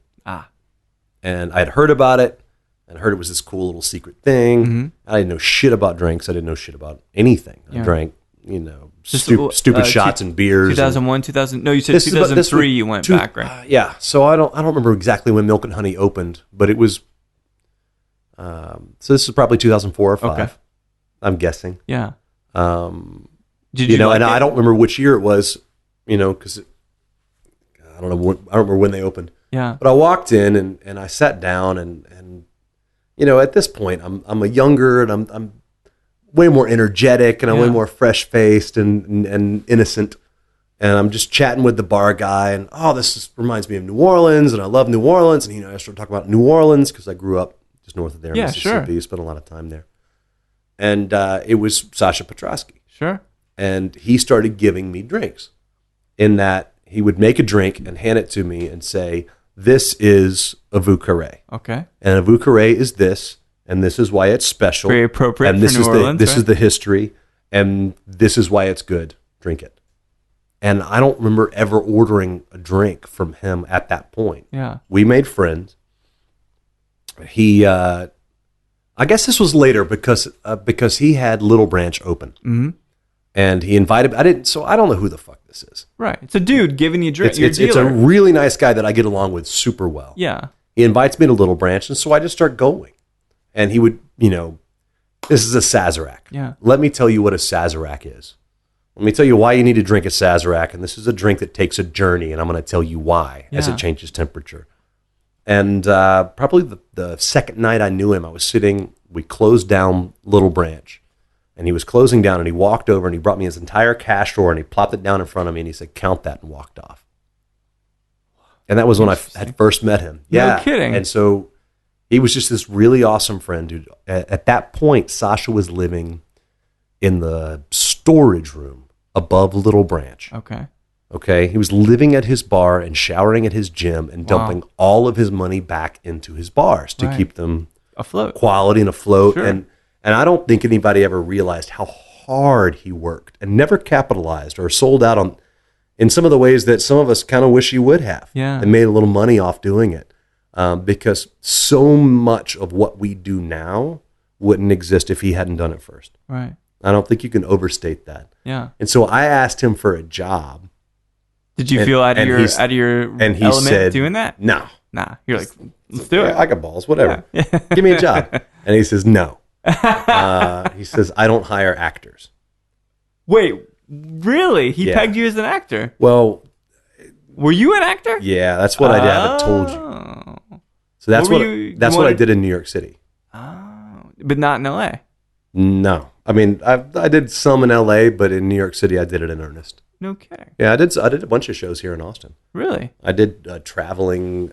And I'd heard about it, and heard it was this cool little secret thing. Mm-hmm. I didn't know shit about drinks. I didn't know shit about anything. I drank stupid shots and beers. 2001, 2000. No, you said 2003. You went back, right? Yeah. So I don't remember exactly when Milk and Honey opened, but it was. So this is probably 2004 or 5. Okay. I'm guessing. Yeah. Did you know? And I don't remember which year it was. Because I don't know. I don't remember when they opened. Yeah. But I walked in and I sat down and at this point I'm a younger and I'm way more energetic and I'm way more fresh faced and innocent, and I'm just chatting with the bar guy and reminds me of New Orleans and I love New Orleans, and I started talking about New Orleans because I grew up just north of there, Mississippi. Sure. Spent a lot of time there, and it was Sasha Petrosky. Sure. And he started giving me drinks, in that he would make a drink and hand it to me and say, "This is a Vieux Carré." Okay. And a Vieux Carré is this, and this is why it's special. Very appropriate and this for New Orleans. This is the history, and this is why it's good. Drink it. And I don't remember ever ordering a drink from him at that point. Yeah. We made friends. He, I guess this was later because he had Little Branch open. Mm-hmm. And he invited, so I don't know who the fuck this is. Right. It's a dude giving you drinks. It's a really nice guy that I get along with super well. Yeah. He invites me to Little Branch, and so I just start going. And he would, this is a Sazerac. Yeah. Let me tell you what a Sazerac is. Let me tell you why you need to drink a Sazerac, and this is a drink that takes a journey, and I'm going to tell you why as it changes temperature. And probably the second night I knew him, we closed down Little Branch. And he was closing down, and he walked over, and he brought me his entire cash drawer, and he plopped it down in front of me, and he said, "Count that," and walked off. And that was when I had first met him. Yeah. No kidding. And so he was just this really awesome friend, dude. At that point, Sasha was living in the storage room above Little Branch. Okay. He was living at his bar and showering at his gym and dumping all of his money back into his bars to keep them afloat, quality and afloat. Sure. And I don't think anybody ever realized how hard he worked and never capitalized or sold out in some of the ways that some of us kind of wish he would have. Yeah. And made a little money off doing it. Because so much of what we do now wouldn't exist if he hadn't done it first. Right. I don't think you can overstate that. Yeah. And so I asked him for a job. Did you feel out of your element said, doing that? No. Nah. You're like, let's do it. I got balls, whatever. Yeah. Give me a job. And he says, no. He says, I don't hire actors. Wait, really? He pegged you as an actor? Well, were you an actor? Yeah, that's what I haven't told you. So that's what I did in New York City. Oh, but not in LA. No, I mean I did some in LA, but in New York City I did it in earnest. No kidding. Yeah, I did a bunch of shows here in Austin. Really? I did traveling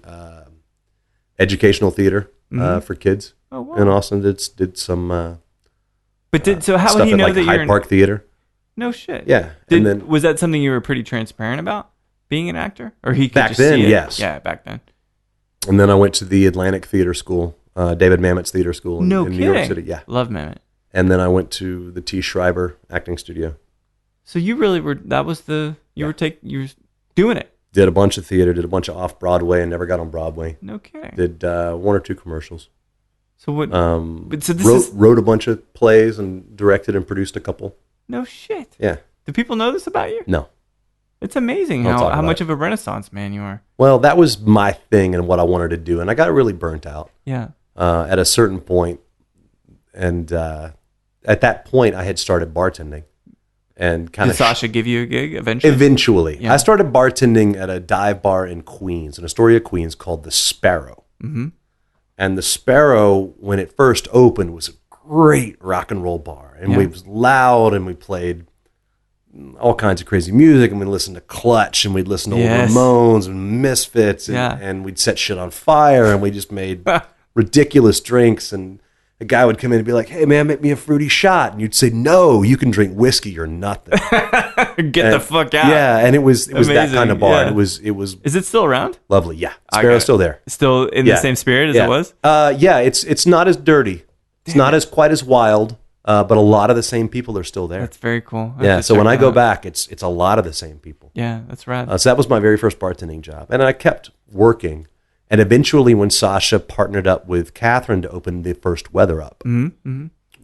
educational theater for kids. Oh, wow. In Austin, did some. So how would he know that you're Hyde Park Theater? No shit. Yeah. Was that something you were pretty transparent about, being an actor, or he could back just then? See it? Yes. Yeah, back then. And then I went to the Atlantic Theater School, David Mamet's theater school in New York City. Yeah, love Mamet. And then I went to the T. Schreiber acting studio. So you really were. That was you were doing it. Did a bunch of theater. Did a bunch of off Broadway, and never got on Broadway. No kidding. Did 1 or 2 commercials. So what? Wrote a bunch of plays and directed and produced a couple. No shit. Yeah. Do people know this about you? No. It's amazing how much of a Renaissance man you are. Well, that was my thing and what I wanted to do, and I got really burnt out. Yeah. At a certain point, and at that point, I had started bartending, and kind of. Did Sasha give you a gig eventually? Eventually, yeah. I started bartending at a dive bar in Queens, in Astoria, Queens, called the Sparrow. Mm-hmm. And the Sparrow, when it first opened, was a great rock and roll bar. And it was loud, and we played all kinds of crazy music, and we listened to Clutch, and we'd listen to old Ramones and Misfits, and we'd set shit on fire, and we just made ridiculous drinks. And a guy would come in and be like, "Hey, man, make me a fruity shot." And you'd say, "No, you can drink whiskey or nothing." Get the fuck out. Yeah, and it was that kind of bar. Yeah. It was. Is it still around? Lovely, yeah. Sparrow's still there. Still in the same spirit as it was? Yeah, it's not as dirty. It's not as quite as wild, but a lot of the same people are still there. That's very cool. So when I go back, it's a lot of the same people. Yeah, that's rad. So that was my very first bartending job. And I kept working. And eventually when Sasha partnered up with Catherine to open the first Weather Up,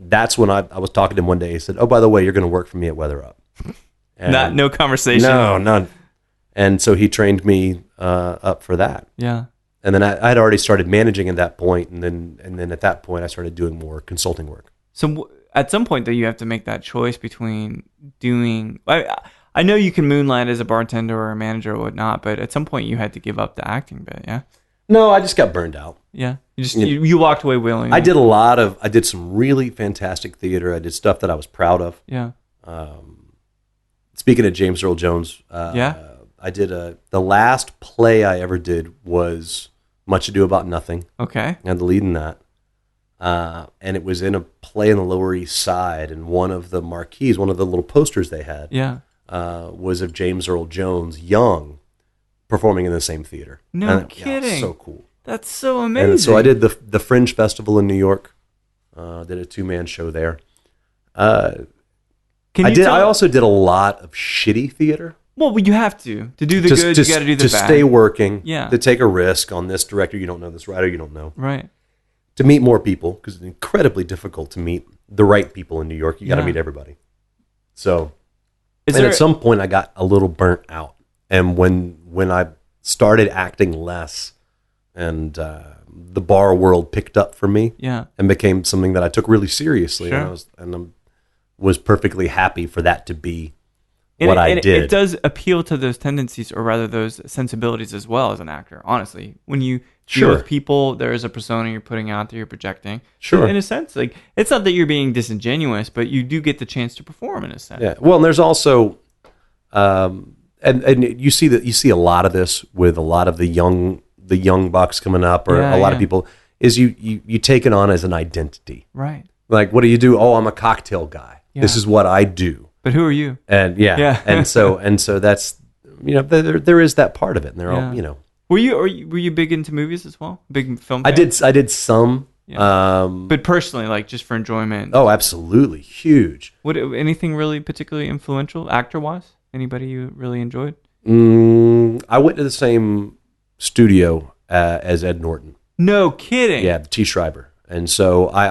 that's when I was talking to him one day. He said, "Oh, by the way, you're going to work for me at Weather Up." No conversation. No, none. And so he trained me up for that. Yeah. And then I'd already started managing at that point, and then at that point I started doing more consulting work. So at some point, though, you have to make that choice between doing. I know you can moonlight as a bartender or a manager or whatnot, but at some point you had to give up the acting bit. Yeah. No, I just got burned out. Yeah, you walked away willingly. I did some really fantastic theater. I did stuff that I was proud of. Yeah. Speaking of James Earl Jones, I did the last play I ever did was Much Ado About Nothing. Okay. I had the lead in that. And it was in a play in the Lower East Side, and one of the marquees, one of the little posters they had, was of James Earl Jones, young, performing in the same theater. No kidding. Yeah, so cool. That's so amazing. And so I did the Fringe Festival in New York. Did a 2-man show there. I also did a lot of shitty theater. Well, you have to do the good. You got to do the bad. To stay working. Yeah. To take a risk on this director you don't know, this writer you don't know. Right. To meet more people, because it's incredibly difficult to meet the right people in New York. You got to meet everybody. So, at some point I got a little burnt out, and when I started acting less, and the bar world picked up for me, and became something that I took really seriously, sure. and I was perfectly happy for that to be what I did. It does appeal to those tendencies, or rather those sensibilities as well as an actor, honestly. When you deal with people, there is a persona you're putting out there, you're projecting. Sure. In a sense, like, it's not that you're being disingenuous, but you do get the chance to perform in a sense. Yeah. Well, and there's also, and you see a lot of this with a lot of the young bucks coming up, or a lot of people, is you take it on as an identity. Right. Like, what do you do? Oh, I'm a cocktail guy. Yeah. This is what I do. But who are you? And and so that's, there is that part of it, and they're all, Were you big into movies as well? Big film fan? I did some. Yeah. But personally, like, just for enjoyment. Oh, absolutely, huge. Anything really particularly influential actor wise? Anybody you really enjoyed? I went to the same studio as Ed Norton. No kidding. Yeah, T. Schreiber, and so I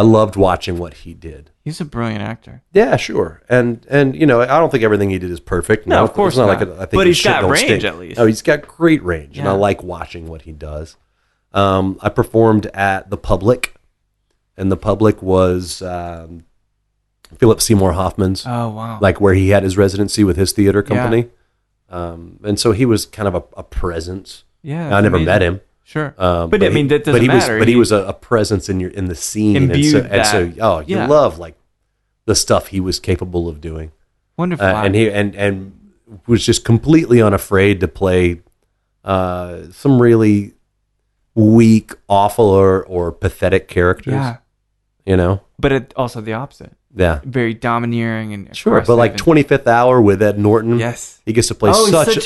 loved watching what he did. He's a brilliant actor. Yeah, sure. And I don't think everything he did is perfect. No, of course not. I think but he's got range at least. Oh, he's got great range, and I like watching what he does. I performed at the Public, and the Public was Philip Seymour Hoffman's. Oh, wow. Like, where he had his residency with his theater company. Yeah. And so he was kind of a presence. Yeah. I never met him. Sure. But I mean, that doesn't matter. He was a presence in the scene. You love, like, the stuff he was capable of doing. Wonderful. And was just completely unafraid to play some really weak, awful, or pathetic characters. Yeah. But also the opposite. Yeah. Very domineering and sure, but like 25th Hour with Ed Norton. Yes. He gets to play such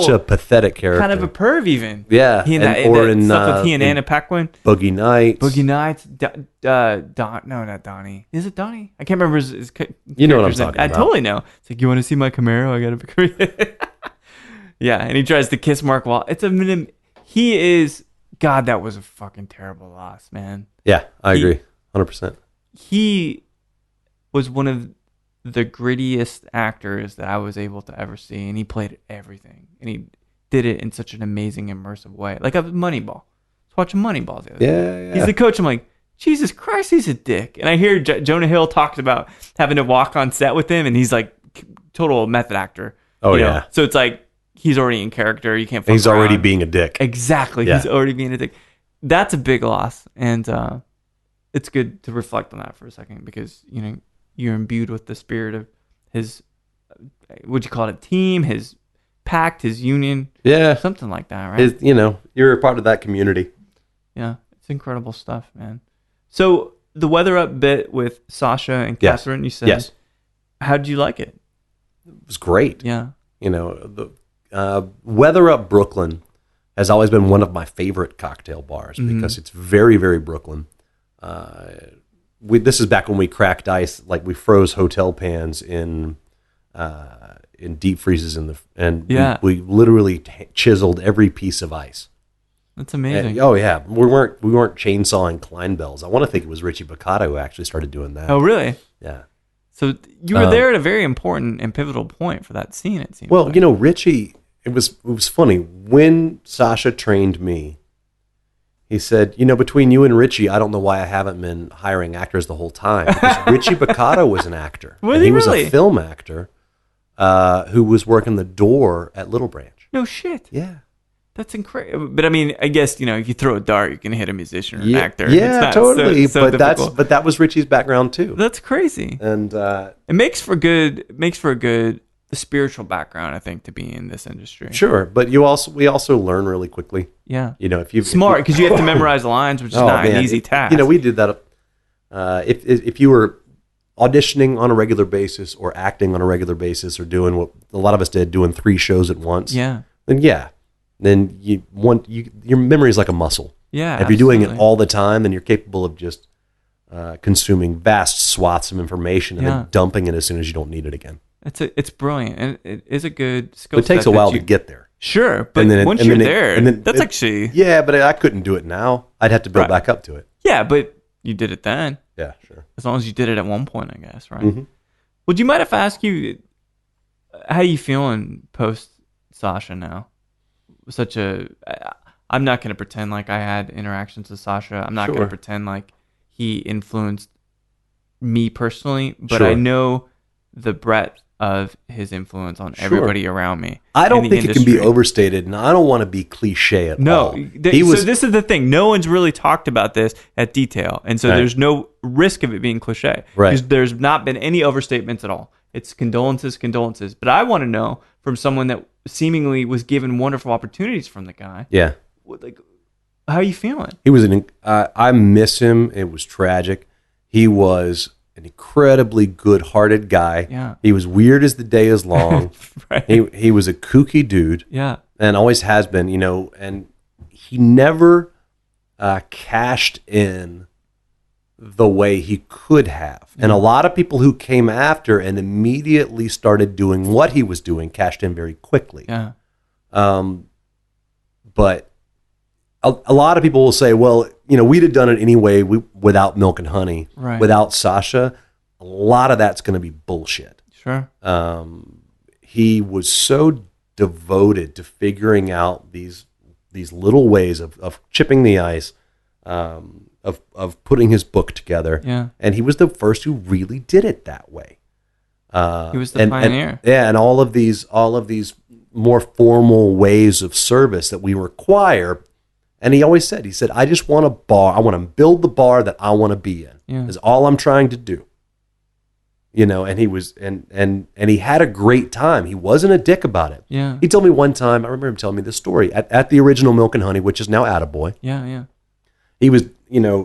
a pathetic character. Kind of a perv even. Yeah. Stuff with he and Anna Paquin. Boogie Nights. No, not Donnie. Is it Donnie? I can't remember his You know what I'm talking about. I totally know. It's like, you want to see my Camaro? I got a Camaro. Yeah, and he tries to kiss Mark Wahlberg. God, that was a fucking terrible loss, man. Yeah, I agree. 100%. He was one of the grittiest actors that I was able to ever see, and he played everything, and he did it in such an amazing, immersive way. Like, I was Moneyball. I was watching Moneyball the other day. He's the coach. I'm like, Jesus Christ, he's a dick. And I hear Jonah Hill talked about having to walk on set with him, and he's like total method actor. Oh, yeah. So it's like, he's already in character. You can't fuck He's around. already being a dick. Exactly. Yeah. He's already being a dick. That's a big loss, and it's good to reflect on that for a second, because you're imbued with the spirit of his, would you call it, team, his pact, his union, something like that, right? You're a part of that community. Yeah, it's incredible stuff, man. So the Weather Up bit with Sasha and Catherine, you said, how did you like it? It was great. Yeah, the Weather Up Brooklyn has always been one of my favorite cocktail bars, because it's very, very Brooklyn. This is back when we cracked ice, like we froze hotel pans in deep freezes we literally chiseled every piece of ice That's amazing. Oh yeah, we weren't chainsawing Klein bells. I want to think it was Richie Beccata who actually started doing that. Oh really? Yeah. So you were there at a very important and pivotal point for that scene. It seems. Well, Richie. It was funny when Sasha trained me. He said, between you and Richie, I don't know why I haven't been hiring actors the whole time. Because Richie Beccata was an actor. Was he was really? A film actor who was working the door at Little Branch. No shit. Yeah. That's incredible. But I mean, I guess, if you throw a dart, you can hit a musician or an actor. Yeah, totally. So but that was Richie's background too. That's crazy. And it makes for a good spiritual background, I think, to be in this industry. Sure, but we also learn really quickly. Yeah. If you smart, because you have to memorize lines, which is not an easy task. We did that. If you were auditioning on a regular basis or acting on a regular basis or doing what a lot of us did, doing 3 shows at once. Yeah. Then your memory is like a muscle. Yeah. If you're doing it all the time, then you're capable of just consuming vast swaths of information and then dumping it as soon as you don't need it again. It's brilliant, and it is a good skill set. It takes a while to get there. Sure, but once you're there, that's actually... Yeah, but I couldn't do it now. I'd have to build back up to it. Yeah, but you did it then. Yeah, sure. As long as you did it at one point, I guess, right? Mm-hmm. Would you mind if I ask you, how you feeling post Sasha now? I'm not going to pretend like I had interactions with Sasha. I'm not going to pretend like he influenced me personally, but I know the breadth of his influence on everybody around me. I don't think it can be overstated, and I don't want to be cliche at all. So this is the thing. No one's really talked about this at detail, and so there's no risk of it being cliche. Right. Because there's not been any overstatements at all. It's condolences. But I want to know from someone that seemingly was given wonderful opportunities from the guy. Yeah. How are you feeling? He was I miss him. It was tragic. He was an incredibly good-hearted guy. Yeah. He was weird as the day is long. Right. He was a kooky dude. Yeah. And always has been, and he never cashed in the way he could have. And a lot of people who came after and immediately started doing what he was doing cashed in very quickly. Yeah. But a lot of people will say, well, we'd have done it anyway without Milk and Honey, right. Without Sasha. A lot of that's going to be bullshit. Sure. He was so devoted to figuring out these little ways of chipping the ice, of putting his book together. Yeah. And he was the first who really did it that way. He was the pioneer. And all of these more formal ways of service that we require. And he always said, I just want a bar. I want to build the bar that I want to be in. Yeah. Is all I'm trying to do. And he was, and he had a great time. He wasn't a dick about it. Yeah. He told me one time, I remember him telling me this story at the original Milk and Honey, which is now Attaboy. Yeah. Yeah. He was,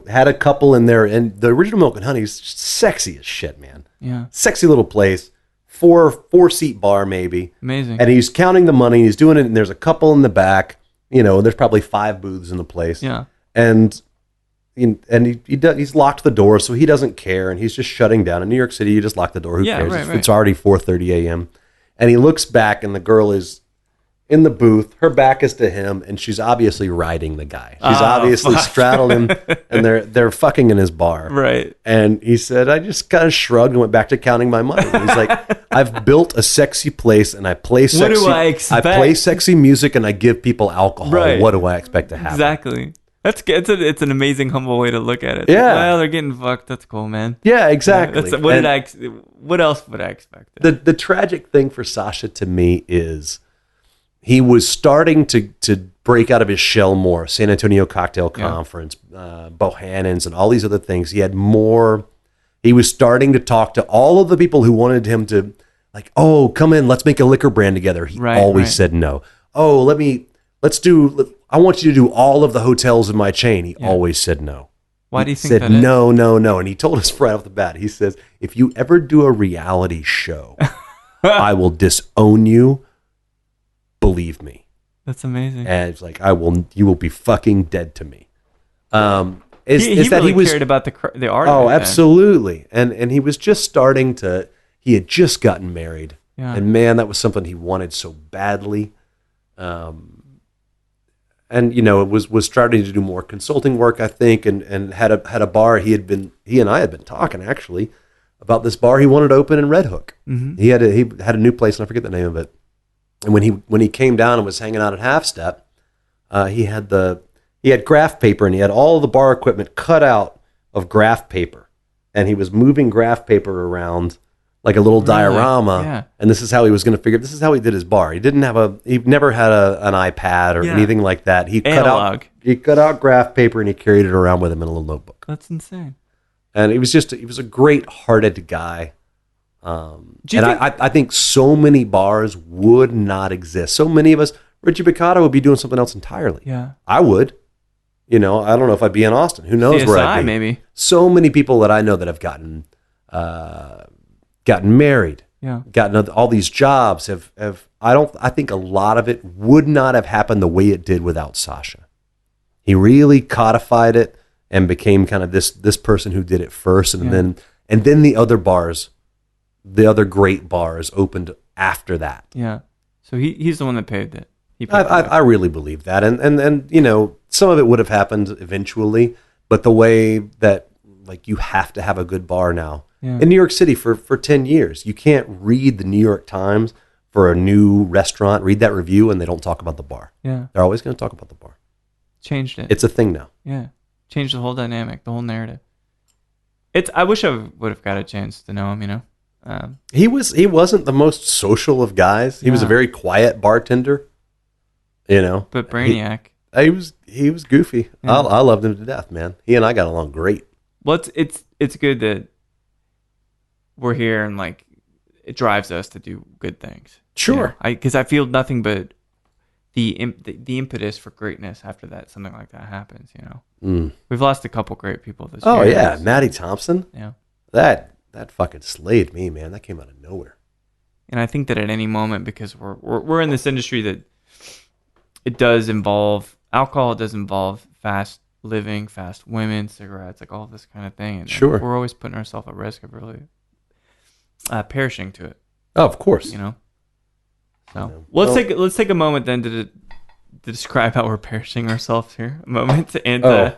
had a couple in there, and the original Milk and Honey is sexy as shit, man. Yeah. Sexy little place, four-seat bar maybe. Amazing. And he's counting the money, he's doing it, and there's a couple in the back, there's probably 5 booths in the place. Yeah. And he's locked the door, so he doesn't care, and he's just shutting down. In New York City, you just lock the door. Who cares? Right. It's already 4:30 a.m. And he looks back, and the girl is in the booth. Her back is to him, and she's obviously riding the guy. She's obviously straddled him, and they're fucking in his bar. Right. And he said, I just kind of shrugged and went back to counting my money. And he's like, I've built a sexy place, and I play sexy. What do I expect? I play sexy music, and I give people alcohol. Right. What do I expect to happen? Exactly. It's an amazing, humble way to look at it. Yeah. Well, they're getting fucked. That's cool, man. Yeah, exactly. What else would I expect? The tragic thing for Sasha to me is he was starting to break out of his shell more. San Antonio Cocktail Conference, Bohannon's, and all these other things. He had more. He was starting to talk to all of the people who wanted him to, like, oh, come in, let's make a liquor brand together. He always said no. Oh, I want you to do all of the hotels in my chain. He always said no. Why do you think that is? No. And he told us right off the bat, he says, if you ever do a reality show, I will disown you. Believe me. That's amazing. And it's like, you will be fucking dead to me. He cared about the art. Oh, absolutely. And he was just starting to, he had just gotten married. Yeah. And man, that was something he wanted so badly. and was starting to do more consulting work, I think, and had a bar. He and I had been talking actually about this bar he wanted to open in Red Hook. Mm-hmm. He had a new place, and I forget the name of it. And when he came down and was hanging out at Half Step, he had graph paper, and he had all the bar equipment cut out of graph paper, and he was moving graph paper around like a little diorama. Yeah. And this is how he was going to figure. This is how he did his bar. He never had an iPad or anything like that. He cut out graph paper and he carried it around with him in a little notebook. That's insane. And he was a great-hearted guy. I think so many bars would not exist. So many of us, Richie Picotto would be doing something else entirely. Yeah, I would. I don't know if I'd be in Austin. Who knows where I'd be? Maybe. So many people that I know that have gotten married, gotten all these jobs. I think a lot of it would not have happened the way it did without Sasha. He really codified it and became kind of this person who did it first, and then the other bars, the other great bars opened after that. Yeah. So he's the one that paved it. I really believe that, and some of it would have happened eventually, but the way that you have to have a good bar now in New York City for 10 years, you can't read the New York Times for a new restaurant, read that review, and they don't talk about the bar. Yeah, they're always going to talk about the bar. Changed it. It's a thing now. Yeah, changed the whole dynamic, the whole narrative. I wish I would have got a chance to know him. He wasn't the most social of guys. He was a very quiet bartender. But Brainiac. He was goofy. Yeah. I loved him to death, man. He and I got along great. Well, it's good that we're here and it drives us to do good things. Sure. Because I feel nothing but the impetus for greatness after that something like that happens. We've lost a couple great people this year. Oh yeah, Matty Thompson. Yeah. That fucking slayed me, man. That came out of nowhere. And I think that at any moment, because we're in this industry that it does involve alcohol, it does involve fast living, fast women, cigarettes, all this kind of thing. And sure. We're always putting ourselves at risk of really perishing to it. Oh, of course. So let's take a moment then to describe how we're perishing ourselves here. A moment, and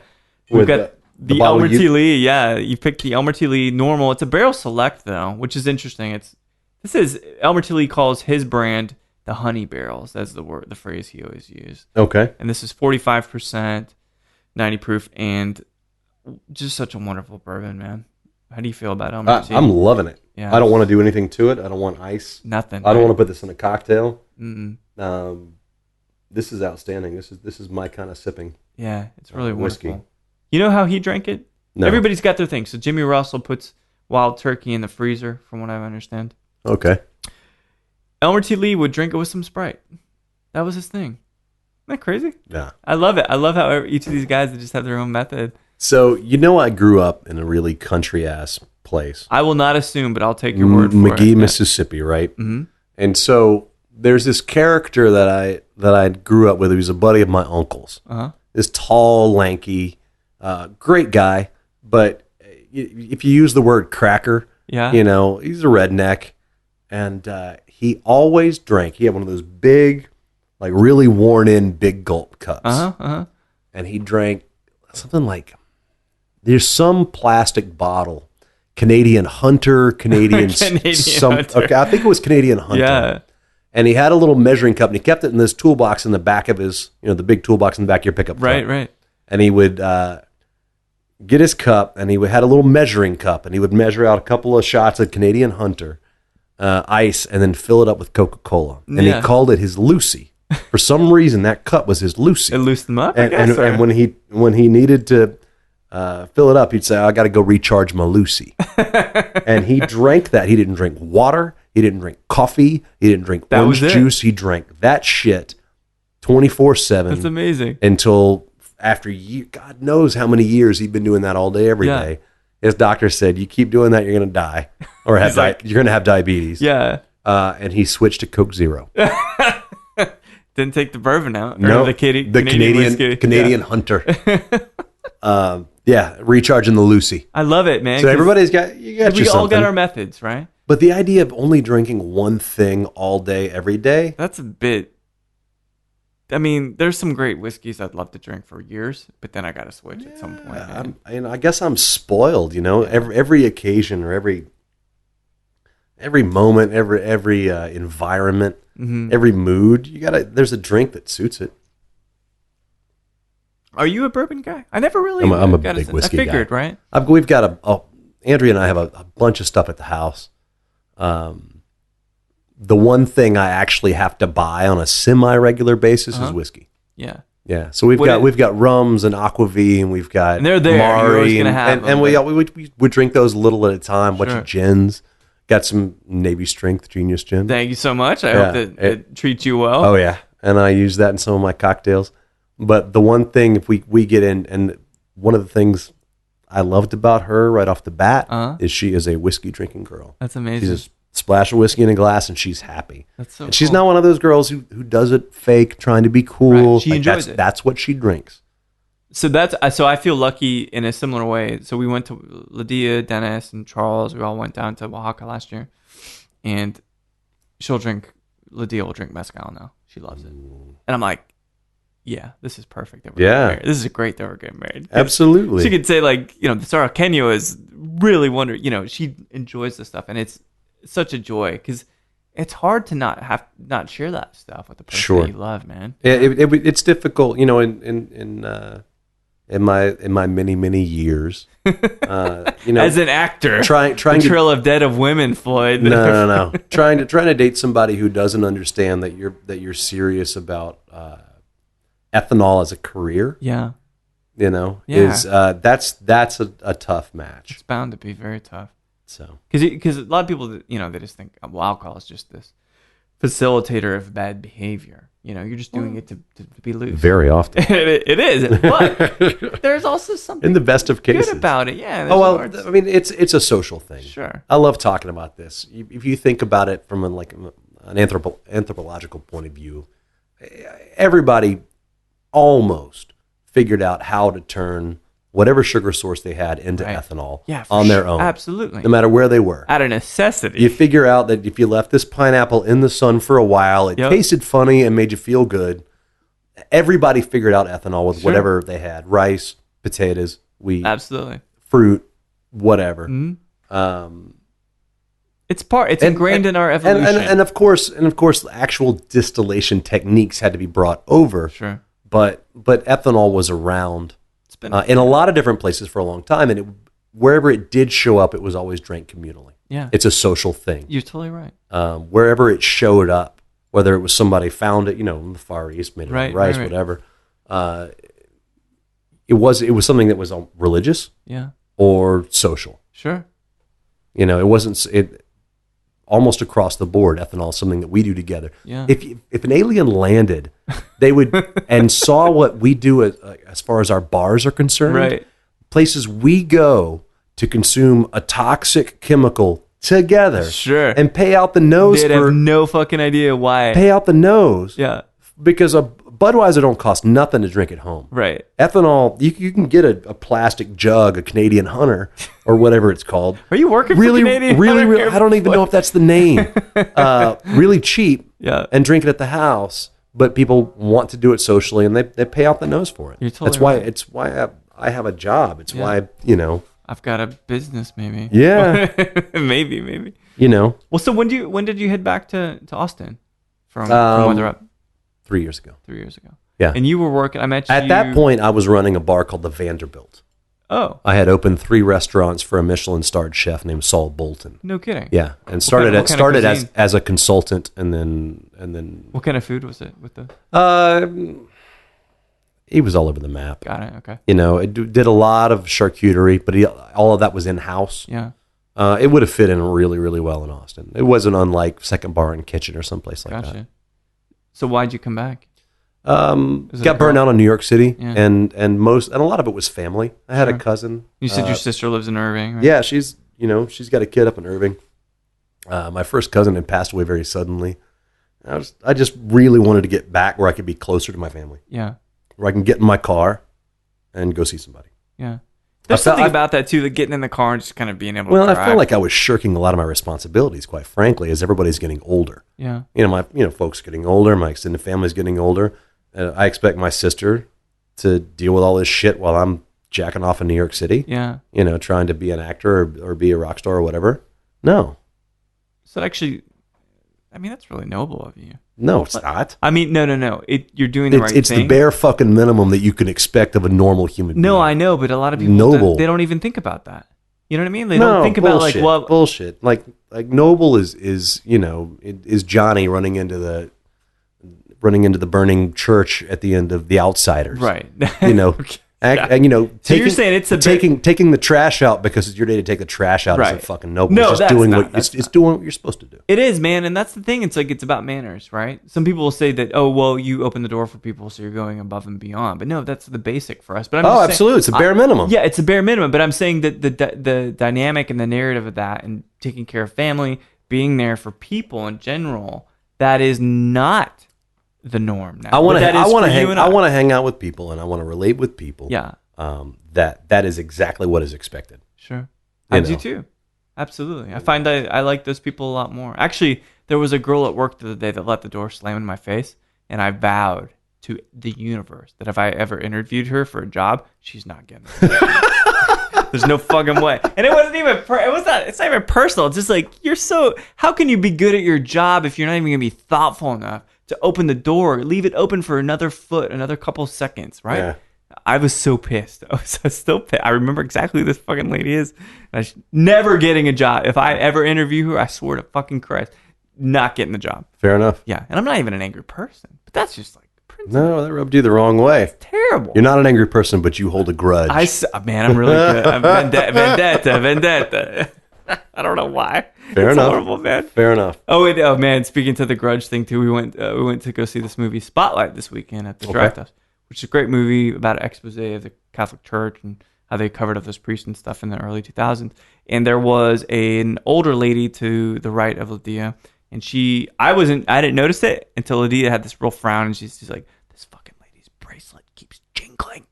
we've got the Elmer T. Lee. Yeah, you picked the Elmer T. Lee normal. It's a barrel select though, which is interesting. Elmer T. Lee calls his brand the honey barrels. That's the phrase he always used. Okay. And this is 45%, 90 proof, and just such a wonderful bourbon, man. How do you feel about Elmer T? I'm loving it. Yeah. I don't want to do anything to it. I don't want ice. Nothing. I don't want to put this in a cocktail. Mm-mm. This is outstanding. This is my kind of sipping. Yeah, it's really whiskey. Wonderful. You know how he drank it? No. Everybody's got their thing. So Jimmy Russell puts wild turkey in the freezer, from what I understand. Okay. Elmer T. Lee would drink it with some Sprite. That was his thing. Isn't that crazy? Yeah. I love it. I love how each of these guys just have their own method. So, I grew up in a really country-ass place. I will not assume, but I'll take your word for it. McGee, Mississippi, right? Mm-hmm. And so there's this character that I grew up with. He was a buddy of my uncle's. Uh-huh. This tall, lanky, great guy. But if you use the word cracker, he's a redneck. And he always drank. He had one of those big, really worn-in big gulp cups. Uh-huh. And he drank something there's some plastic bottle, Canadian Hunter, Canadian Hunter. Okay, I think it was Canadian Hunter. Yeah. And he had a little measuring cup, and he kept it in this toolbox in the back of his, the big toolbox in the back of your pickup truck. Right. And he would get his cup, and he had a little measuring cup, and he would measure out a couple of shots of Canadian Hunter ice, and then fill it up with Coca-Cola. And he called it his Lucy. For some reason, that cup was his Lucy. It loosened him up, and when he needed to fill it up, he'd say, I got to go recharge my Lucy. And he drank that. He didn't drink water. He didn't drink coffee. He didn't drink orange juice. He drank that shit 24/7. That's amazing. Until after God knows how many years he'd been doing that all day, every day. His doctor said, you keep doing that, you're going to die. Or you're going to have diabetes. Yeah. And he switched to Coke Zero. Didn't take the bourbon out. No, the Canadian Hunter. Recharging the Lucy. I love it, man. So everybody's got we all got our methods, right? But the idea of only drinking one thing all day, every day. That's a bit I mean, there's some great whiskeys I'd love to drink for years, but then I got to switch at some point. I guess I'm spoiled, every occasion or every moment, every environment, every mood, there's a drink that suits it. Are you a bourbon guy? I never really. I'm a big whiskey guy. I figured, right? We've got Andrea and I have a bunch of stuff at the house. The one thing I actually have to buy on a semi-regular basis is whiskey. Yeah. Yeah. So we've got rums and aquavit, and we've got and they're there. Mari, You're have and we drink those a little at a time. Bunch of gins. Got some Navy Strength Genius Gin. Thank you so much. I hope that it treats you well. Oh yeah, and I use that in some of my cocktails. But the one thing, if we get in, and one of the things I loved about her right off the bat is she is a whiskey drinking girl. That's amazing. She's a splash of whiskey in a glass and she's happy. That's so and she's not one of those girls who does it fake, trying to be cool. Right. She enjoys it. That's what she drinks. So I feel lucky in a similar way. So we went to Lydia, Dennis, and Charles. We all went down to Oaxaca last year, and Lydia will drink mezcal now. She loves it, and I'm like, yeah, this is perfect. This is great that we're getting married. Absolutely. She could say the Sarah Kenya is really wonderful. She enjoys this stuff, and it's such a joy because it's hard to not share that stuff with the person that you love, man. Yeah, it's difficult, in my many years, as an actor, trying Trail of Dead of Women, Floyd. No. trying to date somebody who doesn't understand that you're serious about ethanol as a career. Yeah. Is that's a tough match. It's bound to be very tough. So because a lot of people they just think alcohol is just this facilitator of bad behavior. You're just doing it to be loose. Very often. It is, but there's also something in the best of cases good about it. Yeah. I mean, it's a social thing. Sure. I love talking about this. If you think about it from an anthropological point of view, everybody almost figured out how to turn whatever sugar source they had into ethanol on their own. Absolutely. No matter where they were. Out of necessity. You figure out that if you left this pineapple in the sun for a while, it tasted funny and made you feel good. Everybody figured out ethanol with whatever they had. Rice, potatoes, wheat. Absolutely. Fruit, whatever. Mm-hmm. It's ingrained in our evolution. And of course, actual distillation techniques had to be brought over. Sure. But ethanol was around in a lot of different places for a long time, and wherever it did show up, it was always drank communally. Yeah, it's a social thing. You're totally right. Wherever it showed up, whether it was somebody found it, in the Far East, made it with rice, whatever. It was something that was religious, or social. Sure. It wasn't almost across the board. Ethanol is something that we do together. Yeah. If an alien landed, they would and saw what we do as far as our bars are concerned. Right. Places we go to consume a toxic chemical together. Sure. And pay out the nose. They'd have no fucking idea why. Pay out the nose. Yeah. Because a Budweiser don't cost nothing to drink at home. Right. Ethanol, you can get a plastic jug, a Canadian Hunter, or whatever it's called. Are you working for Canadian Hunter? Really, I don't even know if that's the name. Really cheap. Yeah. And drink it at the house, but people want to do it socially, and they pay out the nose for it. You're totally right. It's why I have a job. It's why I've got a business, maybe. Yeah. maybe. Well, so when did you head back to Austin from Weather Up? 3 years ago. 3 years ago. Yeah. And you were working, I met you. At that point, I was running a bar called the Vanderbilt. Oh. I had opened 3 restaurants for a Michelin-starred chef named Saul Bolton. No kidding. Yeah. And started as a consultant and then What kind of food was it with the he was all over the map. Got it. Okay. It did a lot of charcuterie, but all of that was in-house. Yeah. It would have fit in really, really well in Austin. It wasn't unlike Second Bar and Kitchen or someplace like that. So why'd you come back? Got burned out in New York City, and a lot of it was family. I had a cousin. You said your sister lives in Irving, right? Yeah, she's got a kid up in Irving. My first cousin had passed away very suddenly. I just really wanted to get back where I could be closer to my family. Yeah. Where I can get in my car and go see somebody. Yeah. There's something about that too, like getting in the car and just kind of being able to drive. I felt like I was shirking a lot of my responsibilities, quite frankly, as everybody's getting older. Yeah. My folks getting older, my extended family's getting older. I expect my sister to deal with all this shit while I'm jacking off in New York City. Yeah. Trying to be an actor or be a rock star or whatever. No. So actually, I mean, that's really noble of you. No, it's not. I mean, no. You're doing the right thing. It's the bare fucking minimum that you can expect of a normal human being. No, I know, but a lot of people, they don't even think about that. You know what I mean? They don't think bullshit, about like, well, bullshit. Like noble is Johnny running into the burning church at the end of The Outsiders, right? Okay. And so you're saying it's taking the trash out because it's your day to take the trash out isn't fucking noble. No, it's just doing what you're supposed to do. It is, man, and that's the thing. It's like it's about manners, right? Some people will say that, oh, well, you open the door for people, so you're going above and beyond. But no, that's the basic for us. But absolutely, it's a bare minimum. Yeah, it's a bare minimum. But I'm saying that the dynamic and the narrative of that, and taking care of family, being there for people in general, that is not the norm now. I want to hang out with people, and I want to relate with people. Yeah. That is exactly what is expected. Sure. I do too. Absolutely. I find that I like those people a lot more. Actually, there was a girl at work the other day that let the door slam in my face, and I vowed to the universe that if I ever interviewed her for a job, she's not getting it. There's no fucking way. And it wasn't even it's not even personal. It's just like, how can you be good at your job if you're not even going to be thoughtful enough to open the door, leave it open for another couple seconds, right? Yeah. I was so pissed. I was still pissed. I remember exactly who this fucking lady is. Never getting a job. If I ever interview her, I swear to fucking Christ, not getting the job. Fair enough. Yeah, and I'm not even an angry person, but that's just like principle. No, that rubbed you the wrong way. It's terrible. You're not an angry person, but you hold a grudge. I'm really good. I'm vendetta. I don't know why. Fair enough. Horrible, man. Fair enough. Oh man. Speaking to the grudge thing too, we went to go see this movie Spotlight this weekend at the Draft House, which is a great movie about an expose of the Catholic Church and how they covered up those priests and stuff in the early 2000s. And there was an older lady to the right of Lydia, and I didn't notice it until Lydia had this real frown, and she's like, "This fucking lady's bracelet keeps jingling."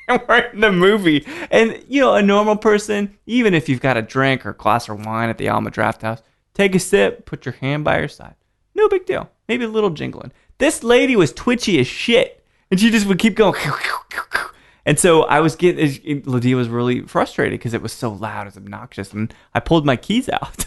And we're in the movie, and a normal person, even if you've got a drink or a glass of wine at the Alma Draft House, take a sip, put your hand by your side, no big deal, maybe a little jingling. This lady was twitchy as shit, and she just would keep going. And so Lydia was really frustrated because it was so loud, it was obnoxious, and I pulled my keys out.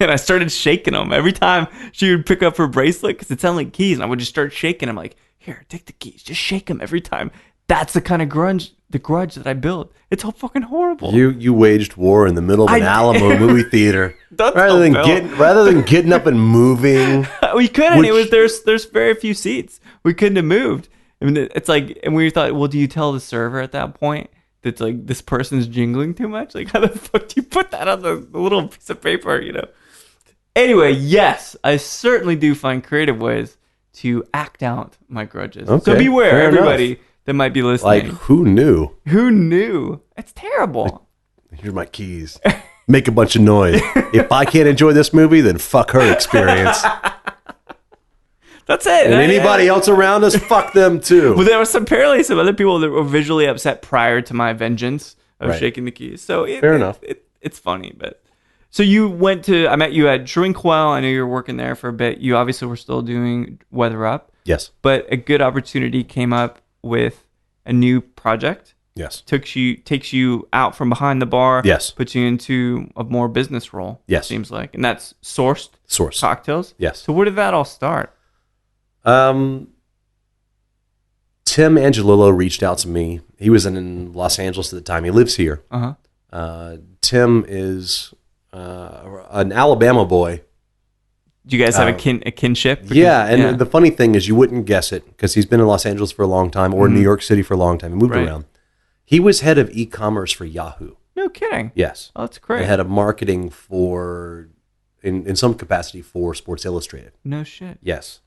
And I started shaking them every time she would pick up her bracelet because it sounded like keys, and I would just start shaking them like, "Here, take the keys, just shake them every time." That's the kind of grudge that I built. It's all fucking horrible. You waged war in the middle of an Alamo movie theater rather than getting up and moving. We couldn't. There's very few seats. We couldn't have moved. I mean, it's like, and we thought, well, do you tell the server at that point that's like, this person's jingling too much? Like, how the fuck do you put that on the little piece of paper? Anyway, yes, I certainly do find creative ways to act out my grudges. Okay, so beware, everybody that might be listening. Like, who knew? Who knew? It's terrible. Here's my keys. Make a bunch of noise. If I can't enjoy this movie, then fuck her experience. That's it. And anybody else around us, fuck them too. Well, there was apparently some other people that were visually upset prior to my vengeance of shaking the keys. So fair enough. It's funny, but so I met you at Drinkwell. I know you were working there for a bit. You obviously were still doing Weather Up. Yes. But a good opportunity came up with a new project. Yes. Takes you out from behind the bar. Yes. Puts you into a more business role. Yes. It seems like. And that's sourced cocktails. Yes. So where did that all start? Tim Angelillo reached out to me. He was in Los Angeles at the time. He lives here. Uh-huh. Tim is an Alabama boy. Do you guys have a kinship? The funny thing is you wouldn't guess it because he's been in Los Angeles for a long time or New York City for a long time. He moved around. He was head of e-commerce for Yahoo. No kidding. Yes. Oh, that's great. And head of marketing in some capacity for Sports Illustrated. No shit. Yes.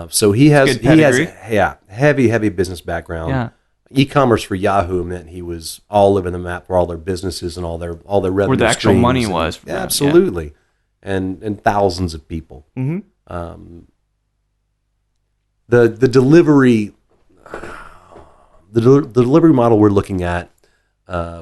So he has heavy business background. Yeah. E-commerce for Yahoo meant he was all over the map for all their businesses and all their revenue where the actual money was. Absolutely, and thousands of people. Mm-hmm. The delivery model we're looking at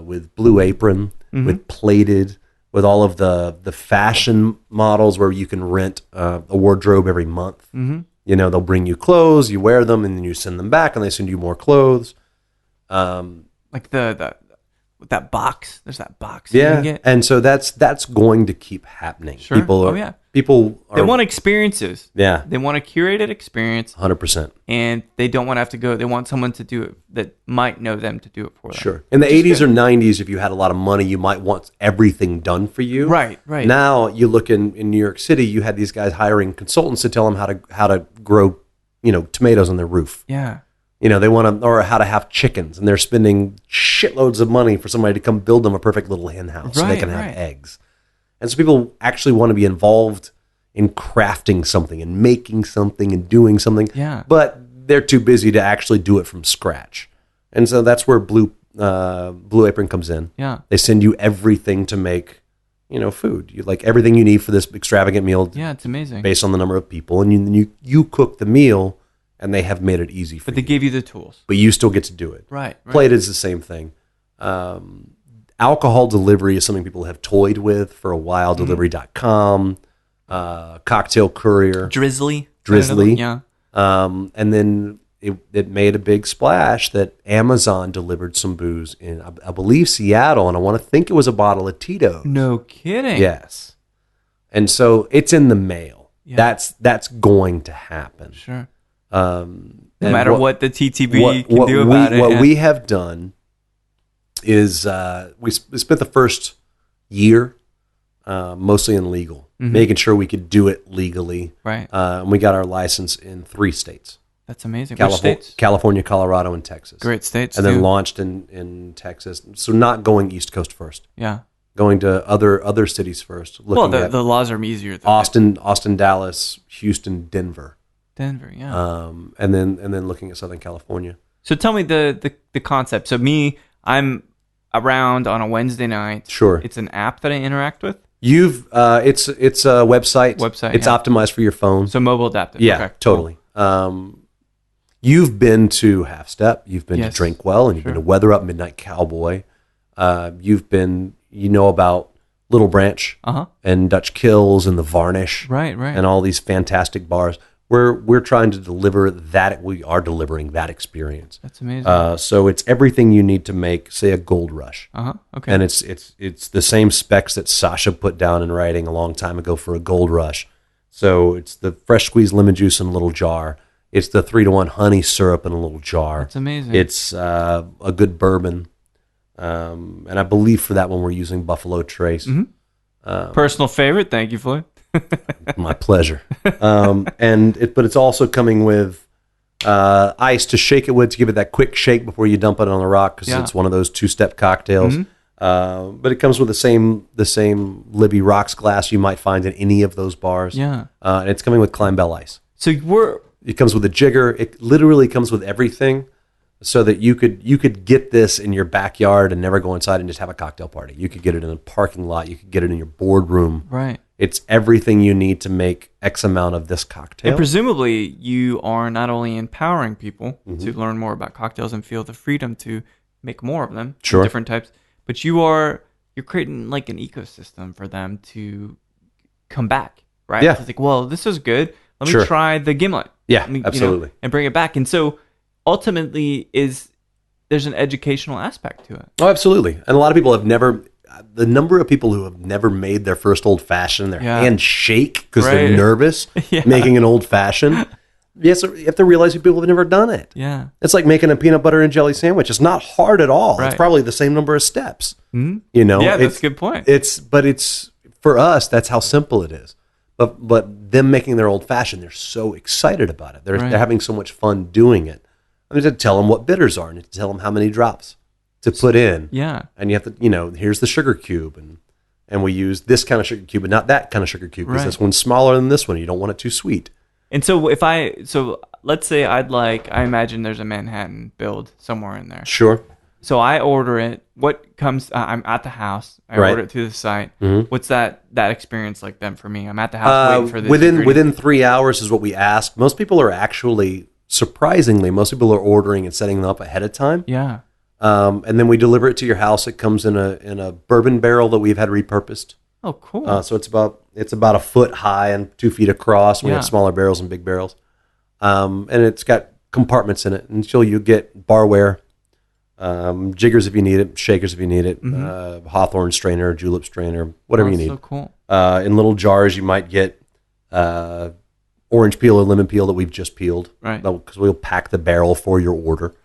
with Blue Apron, with Plated, with all of the fashion models where you can rent a wardrobe every month. Mm-hmm. You know, they'll bring you clothes, you wear them, and then you send them back, and they send you more clothes. Like that box. There's that box. Yeah, you can get. And so that's going to keep happening. Sure. People they want experiences. Yeah, they want a curated experience. 100%. And they don't want to have to go. They want someone to do it that might know them to do it for them. Sure. In the 80s or 90s, if you had a lot of money, you might want everything done for you. Right. Now you look in New York City, you had these guys hiring consultants to tell them how to grow, tomatoes on their roof. Yeah. They want to, or how to have chickens, and they're spending shitloads of money for somebody to come build them a perfect little hen house so they can have eggs. And so people actually want to be involved in crafting something and making something and doing something. Yeah. But they're too busy to actually do it from scratch. And so that's where Blue Apron comes in. Yeah. They send you everything to make, food. Everything you need for this extravagant meal. Yeah, it's amazing. Based on the number of people. And you cook the meal, and they have made it easy for you. But they give you the tools. But you still get to do it. Right. Plated is the same thing. Alcohol delivery is something people have toyed with for a while. Mm-hmm. Delivery.com, Cocktail Courier. Drizzly. Yeah. And then it made a big splash that Amazon delivered some booze in, I believe, Seattle, and I want to think it was a bottle of Tito's. No kidding. Yes. And so it's in the mail. Yeah. That's going to happen. Sure. No matter what the TTB can do about it. What we have done is we spent the first year mostly in legal, making sure we could do it legally. Right. And we got our license in 3 states. That's amazing. Which states? California, Colorado, and Texas. Great states. And then launched in Texas. So not going East Coast first. Yeah. Going to other cities first. Well, the laws are easier. Austin, Dallas, Houston, Denver. Yeah. And then looking at Southern California. So tell me the concept. So I'm around on a Wednesday night. Sure. It's an app that I interact with. It's a website. It's optimized for your phone. So mobile adaptive. Yeah, okay, totally. Cool. You've been to Half Step. You've been to Drink Well, and you've been to Weather Up, Midnight Cowboy. You've been, about Little Branch and Dutch Kills and the Varnish, right, and all these fantastic bars. We're trying to deliver that. We are delivering that experience. That's amazing. So it's everything you need to make, say, a Gold Rush. Okay. And it's the same specs that Sasha put down in writing a long time ago for a Gold Rush. So it's the fresh squeezed lemon juice in a little jar. It's the 3-to-1 honey syrup in a little jar. That's amazing. It's a good bourbon. And I believe for that one we're using Buffalo Trace. Mm-hmm. Personal favorite. Thank you, Floyd. My pleasure. But it's also coming with ice to shake it with, to give it that quick shake before you dump it on the rock, because it's one of those 2-step cocktails. Mm-hmm. But it comes with the same Libby Rocks glass you might find in any of those bars. Yeah. And it's coming with Climb Bell ice. So it comes with a jigger. It literally comes with everything, so that you could get this in your backyard and never go inside and just have a cocktail party. You could get it in a parking lot. You could get it in your boardroom. Right. It's everything you need to make X amount of this cocktail. And presumably you are not only empowering people to learn more about cocktails and feel the freedom to make more of them, different types, but you're creating like an ecosystem for them to come back, right? Yeah. It's like, well, this is good. Let me try the gimlet. Yeah, absolutely. And bring it back. And so ultimately there's an educational aspect to it. Oh, absolutely. And a lot of people the number of people who have never made their first old fashioned, their hand shake because they're nervous making an old fashioned. Yes, you have to realize people have never done it. Yeah. It's like making a peanut butter and jelly sandwich. It's not hard at all. Right. It's probably the same number of steps. Mm-hmm. Yeah, that's a good point. It's for us, that's how simple it is. But them making their old fashioned, they're so excited about it. They're having so much fun doing it. I mean, to tell them what bitters are and to tell them how many drops to put in. Yeah. And you have to, here's the sugar cube. And we use this kind of sugar cube, but not that kind of sugar cube, because this one's smaller than this one. You don't want it too sweet. And so let's say I imagine there's a Manhattan build somewhere in there. Sure. So I order it. What comes, I'm at the house. I order it through the site. Mm-hmm. What's that experience like then for me? I'm at the house waiting for this. Within 3 hours is what we ask. Most people are actually, surprisingly, ordering and setting them up ahead of time. Yeah. And then we deliver it to your house. It comes in a bourbon barrel that we've had repurposed. Oh, cool. So it's about a foot high and 2 feet across. We have smaller barrels and big barrels. And it's got compartments in it. And so you get barware, jiggers if you need it, shakers if you need it, hawthorn strainer, julep strainer, whatever you need. So cool. In little jars, you might get orange peel or lemon peel that we've just peeled. Right. Because we'll pack the barrel for your order.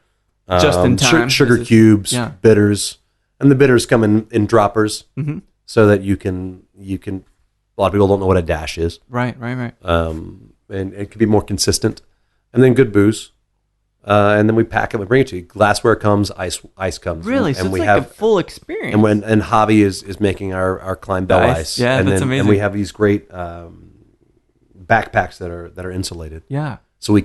Just in time. Sugar cubes, bitters. And the bitters come in droppers so that you can, a lot of people don't know what a dash is. Right. And it could be more consistent. And then good booze. And then we pack it, we bring it to you. Glassware comes, ice comes. Really? So it's like a full experience. And Javi is making our Climb Bell ice. Yeah, that's amazing. And we have these great backpacks that are insulated. Yeah. So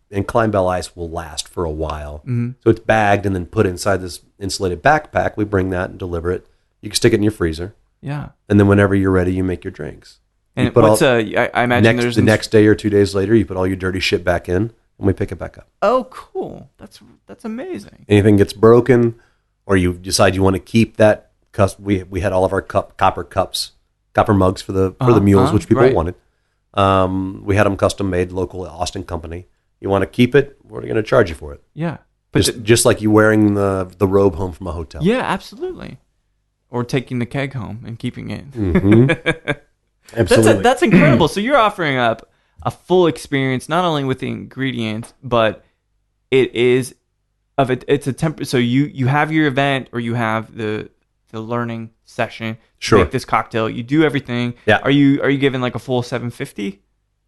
and Climb Bell ice will last for a while. So it's bagged and then put inside this insulated backpack. We bring that and deliver it. You can stick it in your freezer. Yeah. And then whenever you're ready, you make your drinks. And I imagine the next day or 2 days later, you put all your dirty shit back in. And we pick it back up. Oh, cool! That's amazing. Anything gets broken, or you decide you want to keep that. We had all of our copper mugs for the mules, which people wanted. We had them custom made, local Austin company. You want to keep it? We're going to charge you for it. Yeah, but just like you wearing the robe home from a hotel. Yeah, absolutely. Or taking the keg home and keeping it. Absolutely, that's incredible. So you're offering up a full experience, not only with the ingredients, but it's a so you have your event, or you have the learning session. Sure. Make this cocktail. You do everything. Yeah. Are you giving like a full 750,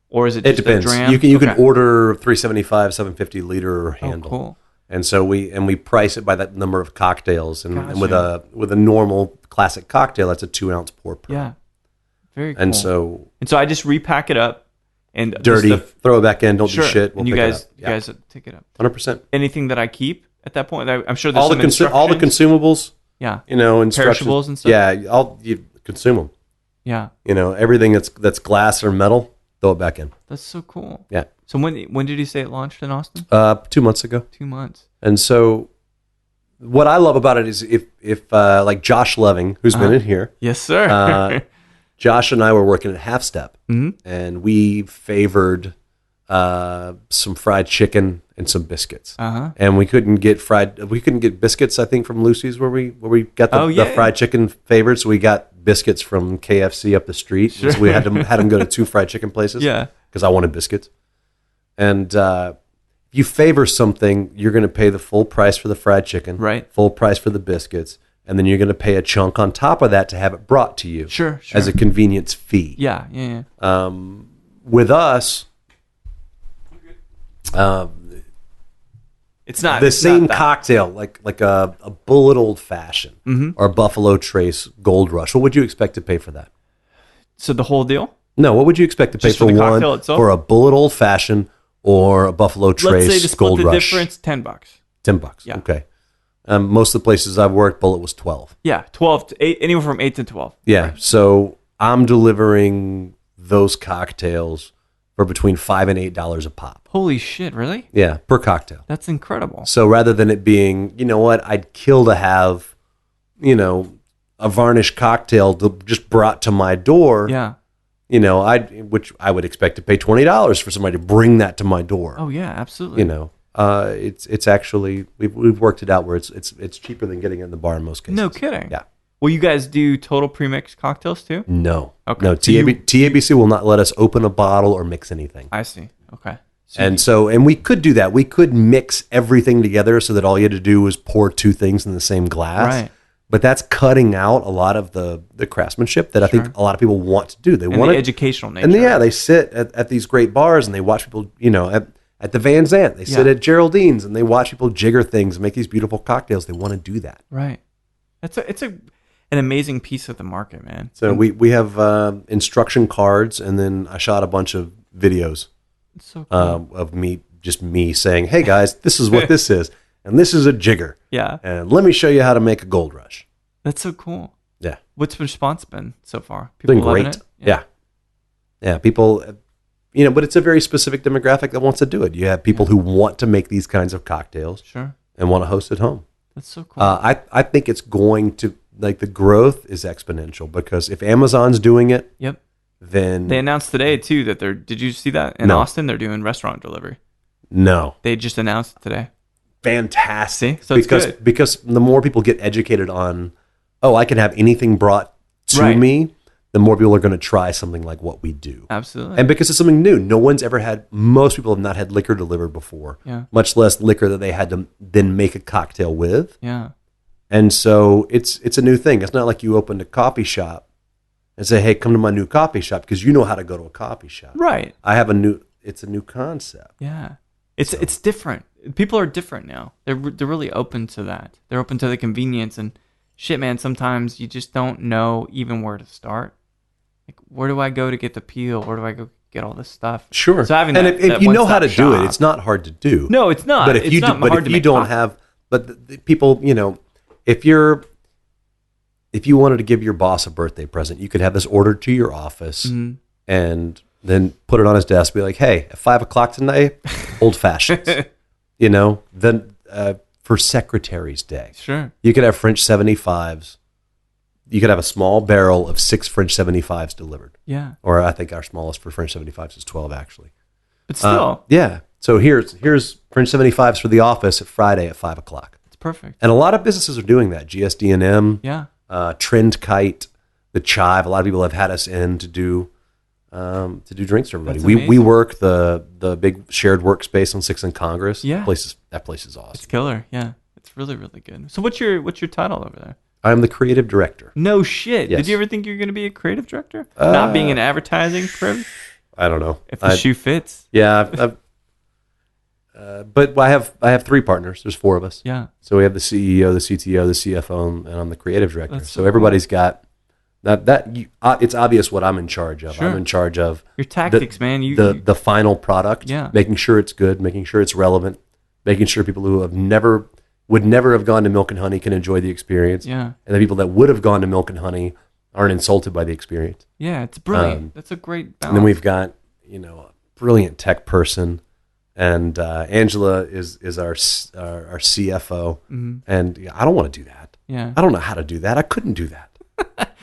or is it just it depends. a dram? You can order 375, 750 liter handle. Oh, cool. And so we price it by that number of cocktails, and with a normal classic cocktail, that's a 2 ounce pour per. Yeah. Very cool. And so I just repack it up. And dirty, throw it back in. Don't do shit. We'll and you guys take it up. 100%. Anything that I keep at that point, I'm sure there's all the consumables. Yeah, perishables and stuff. Yeah, you consume them. Yeah, everything that's glass or metal, throw it back in. That's so cool. Yeah. So when did you say it launched in Austin? 2 months ago. 2 months. And so, what I love about it is if like Josh Loving, who's been in here. Yes, sir. Josh and I were working at Half Step, and we favored some fried chicken and some biscuits. And we couldn't get biscuits, I think, from Lucy's where we got the fried chicken favored. So we got biscuits from KFC up the street. Sure. So we had them go to 2 fried chicken places. Yeah, because I wanted biscuits. And if you favor something, you're going to pay the full price for the fried chicken, right? Full price for the biscuits. And then you're going to pay a chunk on top of that to have it brought to you. Sure. As a convenience fee. Yeah. With us, it's not the same cocktail, like a Bullet Old Fashioned or a Buffalo Trace Gold Rush. What would you expect to pay for that? So the whole deal? No, what would you expect to pay for one for a Bullet Old Fashioned or a Buffalo Trace Let's say to Gold split Rush? The difference, $10. $10. Yeah. Okay. Most of the places I've worked, Bullet was 12. Yeah, 12 to 8, anywhere from 8 to 12. Yeah, right. So I'm delivering those cocktails for between $5 and $8 a pop. Holy shit! Really? Yeah, per cocktail. That's incredible. So rather than it being, I'd kill to have, a varnished cocktail just brought to my door. Yeah. Which I would expect to pay $20 for somebody to bring that to my door. Oh yeah, absolutely. It's actually we've worked it out where it's cheaper than getting it in the bar in most cases. No kidding. Yeah. Will you guys do total premixed cocktails too? No. Okay. No. TABC will not let us open a bottle or mix anything. I see. Okay. And we could do that. We could mix everything together so that all you had to do was pour 2 things in the same glass. Right. But that's cutting out a lot of the craftsmanship that I think a lot of people want to do. They want the educational nature. And they sit at these great bars and they watch people, at the Van Zandt. They sit at Geraldine's and they watch people jigger things and make these beautiful cocktails. They want to do that. Right. It's an amazing piece of the market, man. So we have instruction cards, and then I shot a bunch of videos so cool. of me saying, "Hey guys, this is what this is, and this is a jigger. Yeah, and let me show you how to make a Gold Rush." That's so cool. Yeah. What's the response been so far? People been great. It? Yeah. People. But it's a very specific demographic that wants to do it. You have people who want to make these kinds of cocktails, sure, and want to host at home. That's so cool. I think it's going to the growth is exponential because if Amazon's doing it, yep. Then they announced today too that did you see that in Austin they're doing restaurant delivery. No. They just announced it today. Fantastic. See? So it's good. Because the more people get educated on, I can have anything brought to me, the more people are going to try something like what we do. Absolutely. And because it's something new. Most people have not had liquor delivered before, much less liquor that they had to then make a cocktail with. Yeah. And so it's a new thing. It's not like you opened a coffee shop and say, hey, come to my new coffee shop, because you know how to go to a coffee shop. Right. It's a new concept. Yeah. It's different. People are different now. They're really open to that. They're open to the convenience, and shit, man, sometimes you just don't know even where to start. Like, where do I go to get the peel? Where do I go get all this stuff? Sure. So having if you know how to do it, it's not hard to do. No, it's not. But if you don't have, the people, if you wanted to give your boss a birthday present, you could have this ordered to your office and then put it on his desk. Be like, hey, at 5:00 tonight, old fashions. Then for Secretary's Day, sure, you could have French 75s. You could have a small barrel of 6 French 75s delivered. Yeah. Or I think our smallest for French 75s is 12, actually. But still. Yeah. So here's French 75s for the office at Friday at 5:00. It's perfect. And a lot of businesses are doing that. GSD&M, Trend Kite, The Chive. A lot of people have had us in to do drinks for everybody. We work the big shared workspace on 6th and Congress. Yeah. That place is awesome. It's killer. Yeah. It's really, really good. So what's your title over there? I'm the creative director. No shit. Yes. Did you ever think you were going to be a creative director? Not being in advertising? I don't know. If the shoe fits. Yeah. But I have 3 partners. There's 4 of us. Yeah. So we have the CEO, the CTO, the CFO, and I'm the creative director. That's so everybody's got it's obvious what I'm in charge of. Sure. I'm in charge of your tactics, man. The final product. Yeah. Making sure it's good, making sure it's relevant, making sure people who would never have gone to Milk and Honey can enjoy the experience. Yeah. And the people that would have gone to Milk and Honey aren't insulted by the experience. Yeah, it's brilliant. That's a great balance. And then we've got, a brilliant tech person, and Angela is our CFO. Mm-hmm. And I don't want to do that. Yeah. I don't know how to do that. I couldn't do that.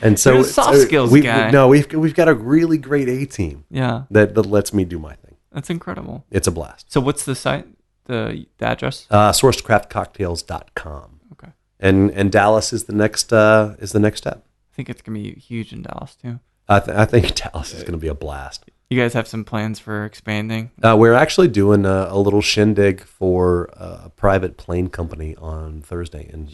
And so you're a soft skills guy. We've got a really great A team. Yeah. That lets me do my thing. That's incredible. It's a blast. So what's the site? The address? Sourcedcraftcocktails.com. Okay. And Dallas is the next step. I think it's gonna be huge in Dallas too. I think Dallas is gonna be a blast. You guys have some plans for expanding? We're actually doing a little shindig for a private plane company on Thursday in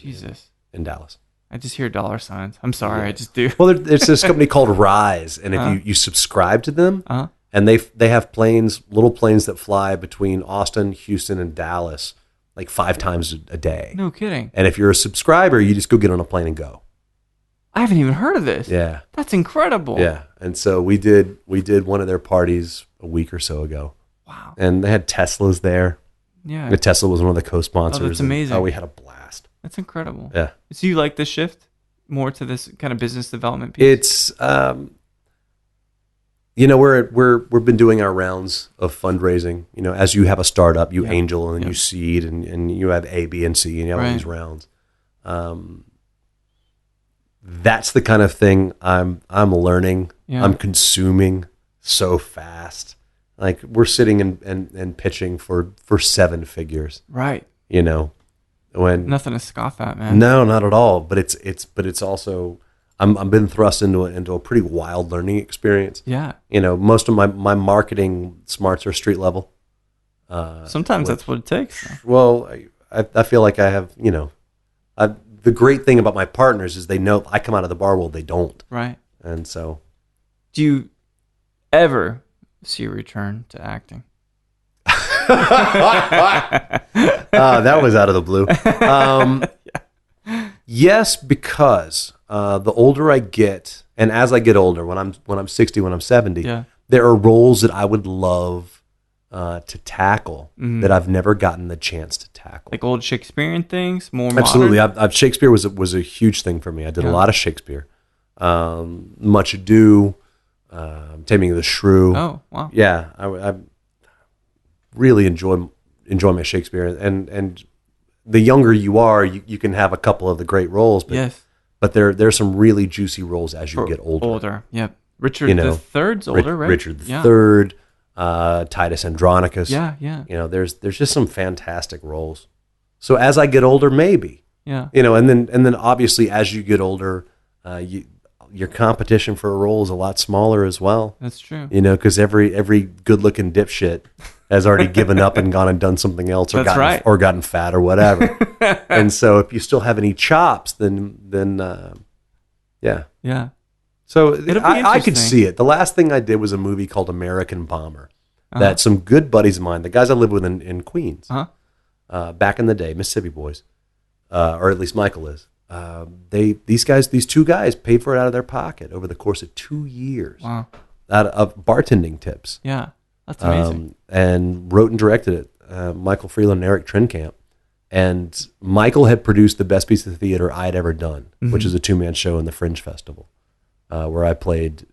Dallas. I just hear dollar signs. I'm sorry, I just do. Well, there's this company called Rise, and if you subscribe to them, and they have little planes that fly between Austin, Houston, and Dallas like 5 times a day. No kidding. And if you're a subscriber, you just go get on a plane and go. I haven't even heard of this. Yeah. That's incredible. Yeah. And so we did one of their parties a week or so ago. Wow. And they had Teslas there. Yeah. The Tesla was one of the co-sponsors. Oh, that's amazing. We had a blast. That's incredible. Yeah. So you like the shift more to this kind of business development piece? It's we've been doing our rounds of fundraising. As you have a startup, you angel and then you seed, and you have A, B, and C, and you have all these rounds. That's the kind of thing I'm learning. Yeah. I'm consuming so fast. Like we're sitting and pitching for 7 figures. Right. When nothing to scoff at, man. No, not at all. But it's also I'm been thrust into a pretty wild learning experience. Yeah. Most of my marketing smarts are street level. Sometimes that's what it takes. Well, I feel like I have, the great thing about my partners is they know I come out of the bar world, they don't. Right. And so. Do you ever see a return to acting? That was out of the blue. Yes, because the older I get, and as I get older, when I'm 60, when I'm 70, there are roles that I would love to tackle that I've never gotten the chance to tackle. Like old Shakespearean things, more Absolutely. modern? Shakespeare was a huge thing for me. I did a lot of Shakespeare. Much Ado, Taming of the Shrew. Oh, wow. Yeah, I really enjoy my Shakespeare, and the younger you are, you can have a couple of the great roles, but there's some really juicy roles as you get older. Yep. Richard the Third's older, right? Richard the Third, Titus Andronicus. Yeah. You know, there's just some fantastic roles. So as I get older, maybe. Yeah. You know, and then obviously as you get older, your competition for a role is a lot smaller as well. That's true. You know, because every good-looking dipshit has already given up and gone and done something else, or gotten fat or whatever. And so if you still have any chops, then yeah. Yeah. So I could see it. The last thing I did was a movie called American Bomber. That some good buddies of mine, the guys I live with in Queens, back in the day, Mississippi boys, or at least Michael is. These two guys paid for it out of their pocket over the course of 2 years. Wow. Out of bartending tips. Yeah, that's amazing. And wrote and directed it, Michael Freeland and Eric Trinkamp. And Michael had produced the best piece of theater I had ever done, which is a 2-man show in the Fringe Festival, where I played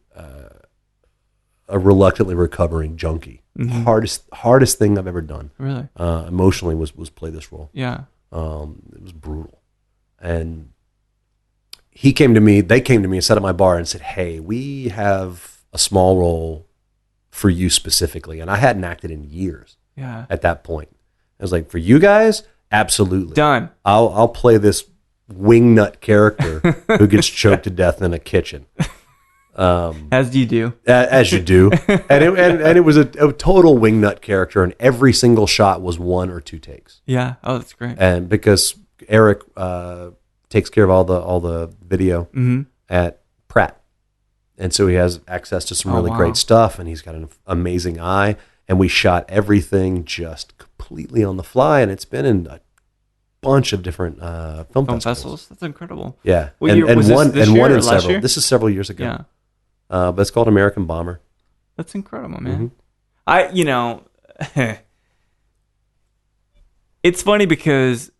a reluctantly recovering junkie. Hardest thing I've ever done. Really? Emotionally was play this role. Yeah. It was brutal. And they came to me and sat at my bar and said, "Hey, we have a small role for you specifically." And I hadn't acted in years. Yeah. At that point, I was like, "For you guys, absolutely done. I'll play this wingnut character who gets choked to death in a kitchen." As you do. As you do. And it was a total wingnut character, and every single shot was 1 or 2 takes. Yeah. Oh, that's great. And because Eric takes care of all the video at Pratt, and so he has access to some really great stuff, and he's got an amazing eye, and we shot everything just completely on the fly, and it's been in a bunch of different film festivals. That's incredible. Yeah. What year was this year or last year? This is several years ago. Yeah. But it's called American Bomber. That's incredible, man. It's funny because,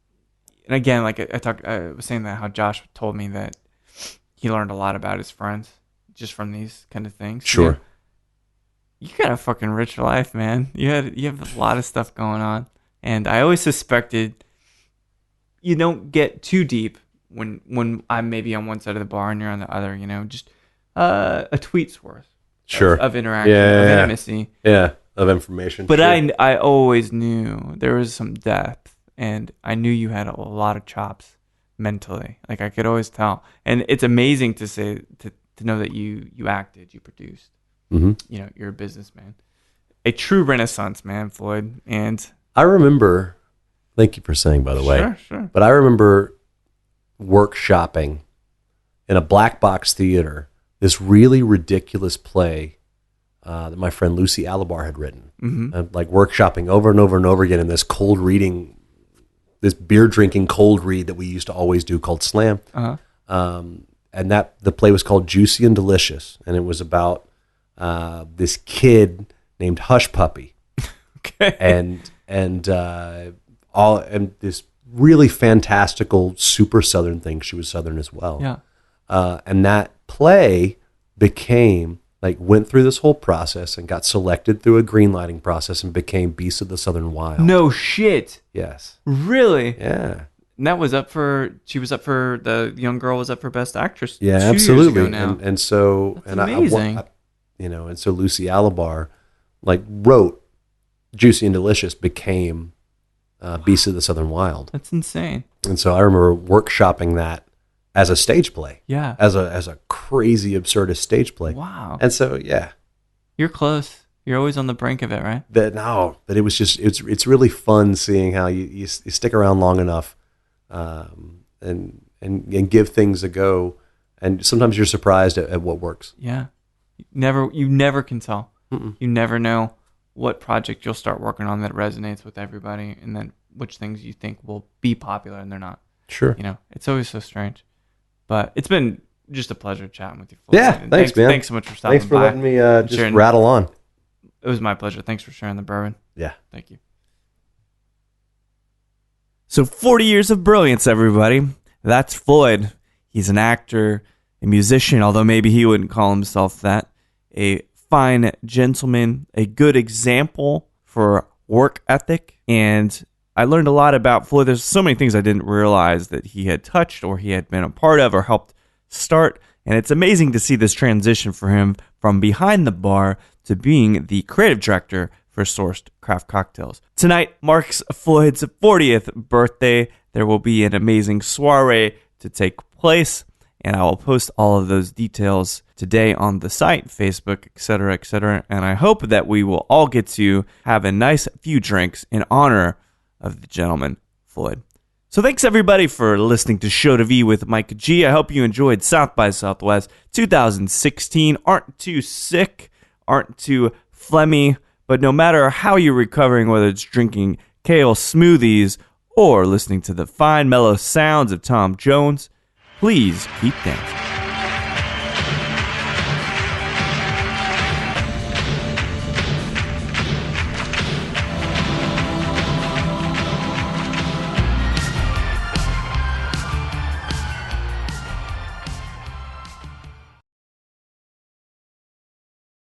and again, like I was saying that how Josh told me that he learned a lot about his friends just from these kind of things. Sure. You got a fucking rich life, man. You have a lot of stuff going on, and I always suspected you don't get too deep when I'm maybe on one side of the bar and you're on the other. You know, just a tweet's worth. Sure. Of interaction, of intimacy. Yeah, of information. But sure. I always knew there was some depth, and I knew you had a lot of chops mentally. Like I could always tell. And it's amazing to say to know that you acted, you produced. You know, you're a businessman. A true renaissance man, Floyd. And I remember, thank you for saying, by the way. Sure. But I remember workshopping in a black box theater this really ridiculous play that my friend Lucy Alabar had written. Like workshopping over and over and over again in this cold reading, this beer drinking cold read that we used to always do called Slam. And the play was called Juicy and Delicious, and it was about this kid named Hush Puppy. Okay. And this really fantastical super Southern thing. She was Southern as well. Yeah. And that play went through this whole process and got selected through a greenlighting process and became Beast of the Southern Wild. No shit. Yes. Really? Yeah. And that was the young girl was up for Best Actress. Yeah, 2 absolutely. Years ago now. And so, that's amazing. And so Lucy Alabar wrote Juicy and Delicious became Beast of the Southern Wild. That's insane. And so I remember workshopping that as a stage play. Yeah. As a crazy absurdist stage play. Wow. And so yeah. You're close. You're always on the brink of it, right? But it was just it's really fun seeing how you stick around long enough and give things a go, and sometimes you're surprised at what works. Yeah. You never can tell. You never know what project you'll start working on that resonates with everybody, and then which things you think will be popular and they're not. Sure. You know, it's always so strange. But it's been just a pleasure chatting with you. Yeah, thanks, man. Thanks so much for stopping by. Thanks for letting me just rattle on. It was my pleasure. Thanks for sharing the bourbon. Yeah. Thank you. So 40 years of brilliance, everybody. That's Floyd. He's an actor, a musician, although maybe he wouldn't call himself that. A fine gentleman, a good example for work ethic. And I learned a lot about Floyd. There's so many things I didn't realize that he had touched or he had been a part of or helped start. And it's amazing to see this transition for him from behind the bar to being the creative director for Sourced Craft Cocktails. Tonight marks Floyd's 40th birthday. There will be an amazing soiree to take place, and I will post all of those details today on the site, Facebook, etc., etc. And I hope that we will all get to have a nice few drinks in honor of the gentleman, Floyd. So thanks everybody for listening to Show to V with Mike G. I hope you enjoyed South by Southwest 2016. Aren't too sick, aren't too phlegmy, but no matter how you're recovering, whether it's drinking kale smoothies or listening to the fine mellow sounds of Tom Jones, please keep dancing.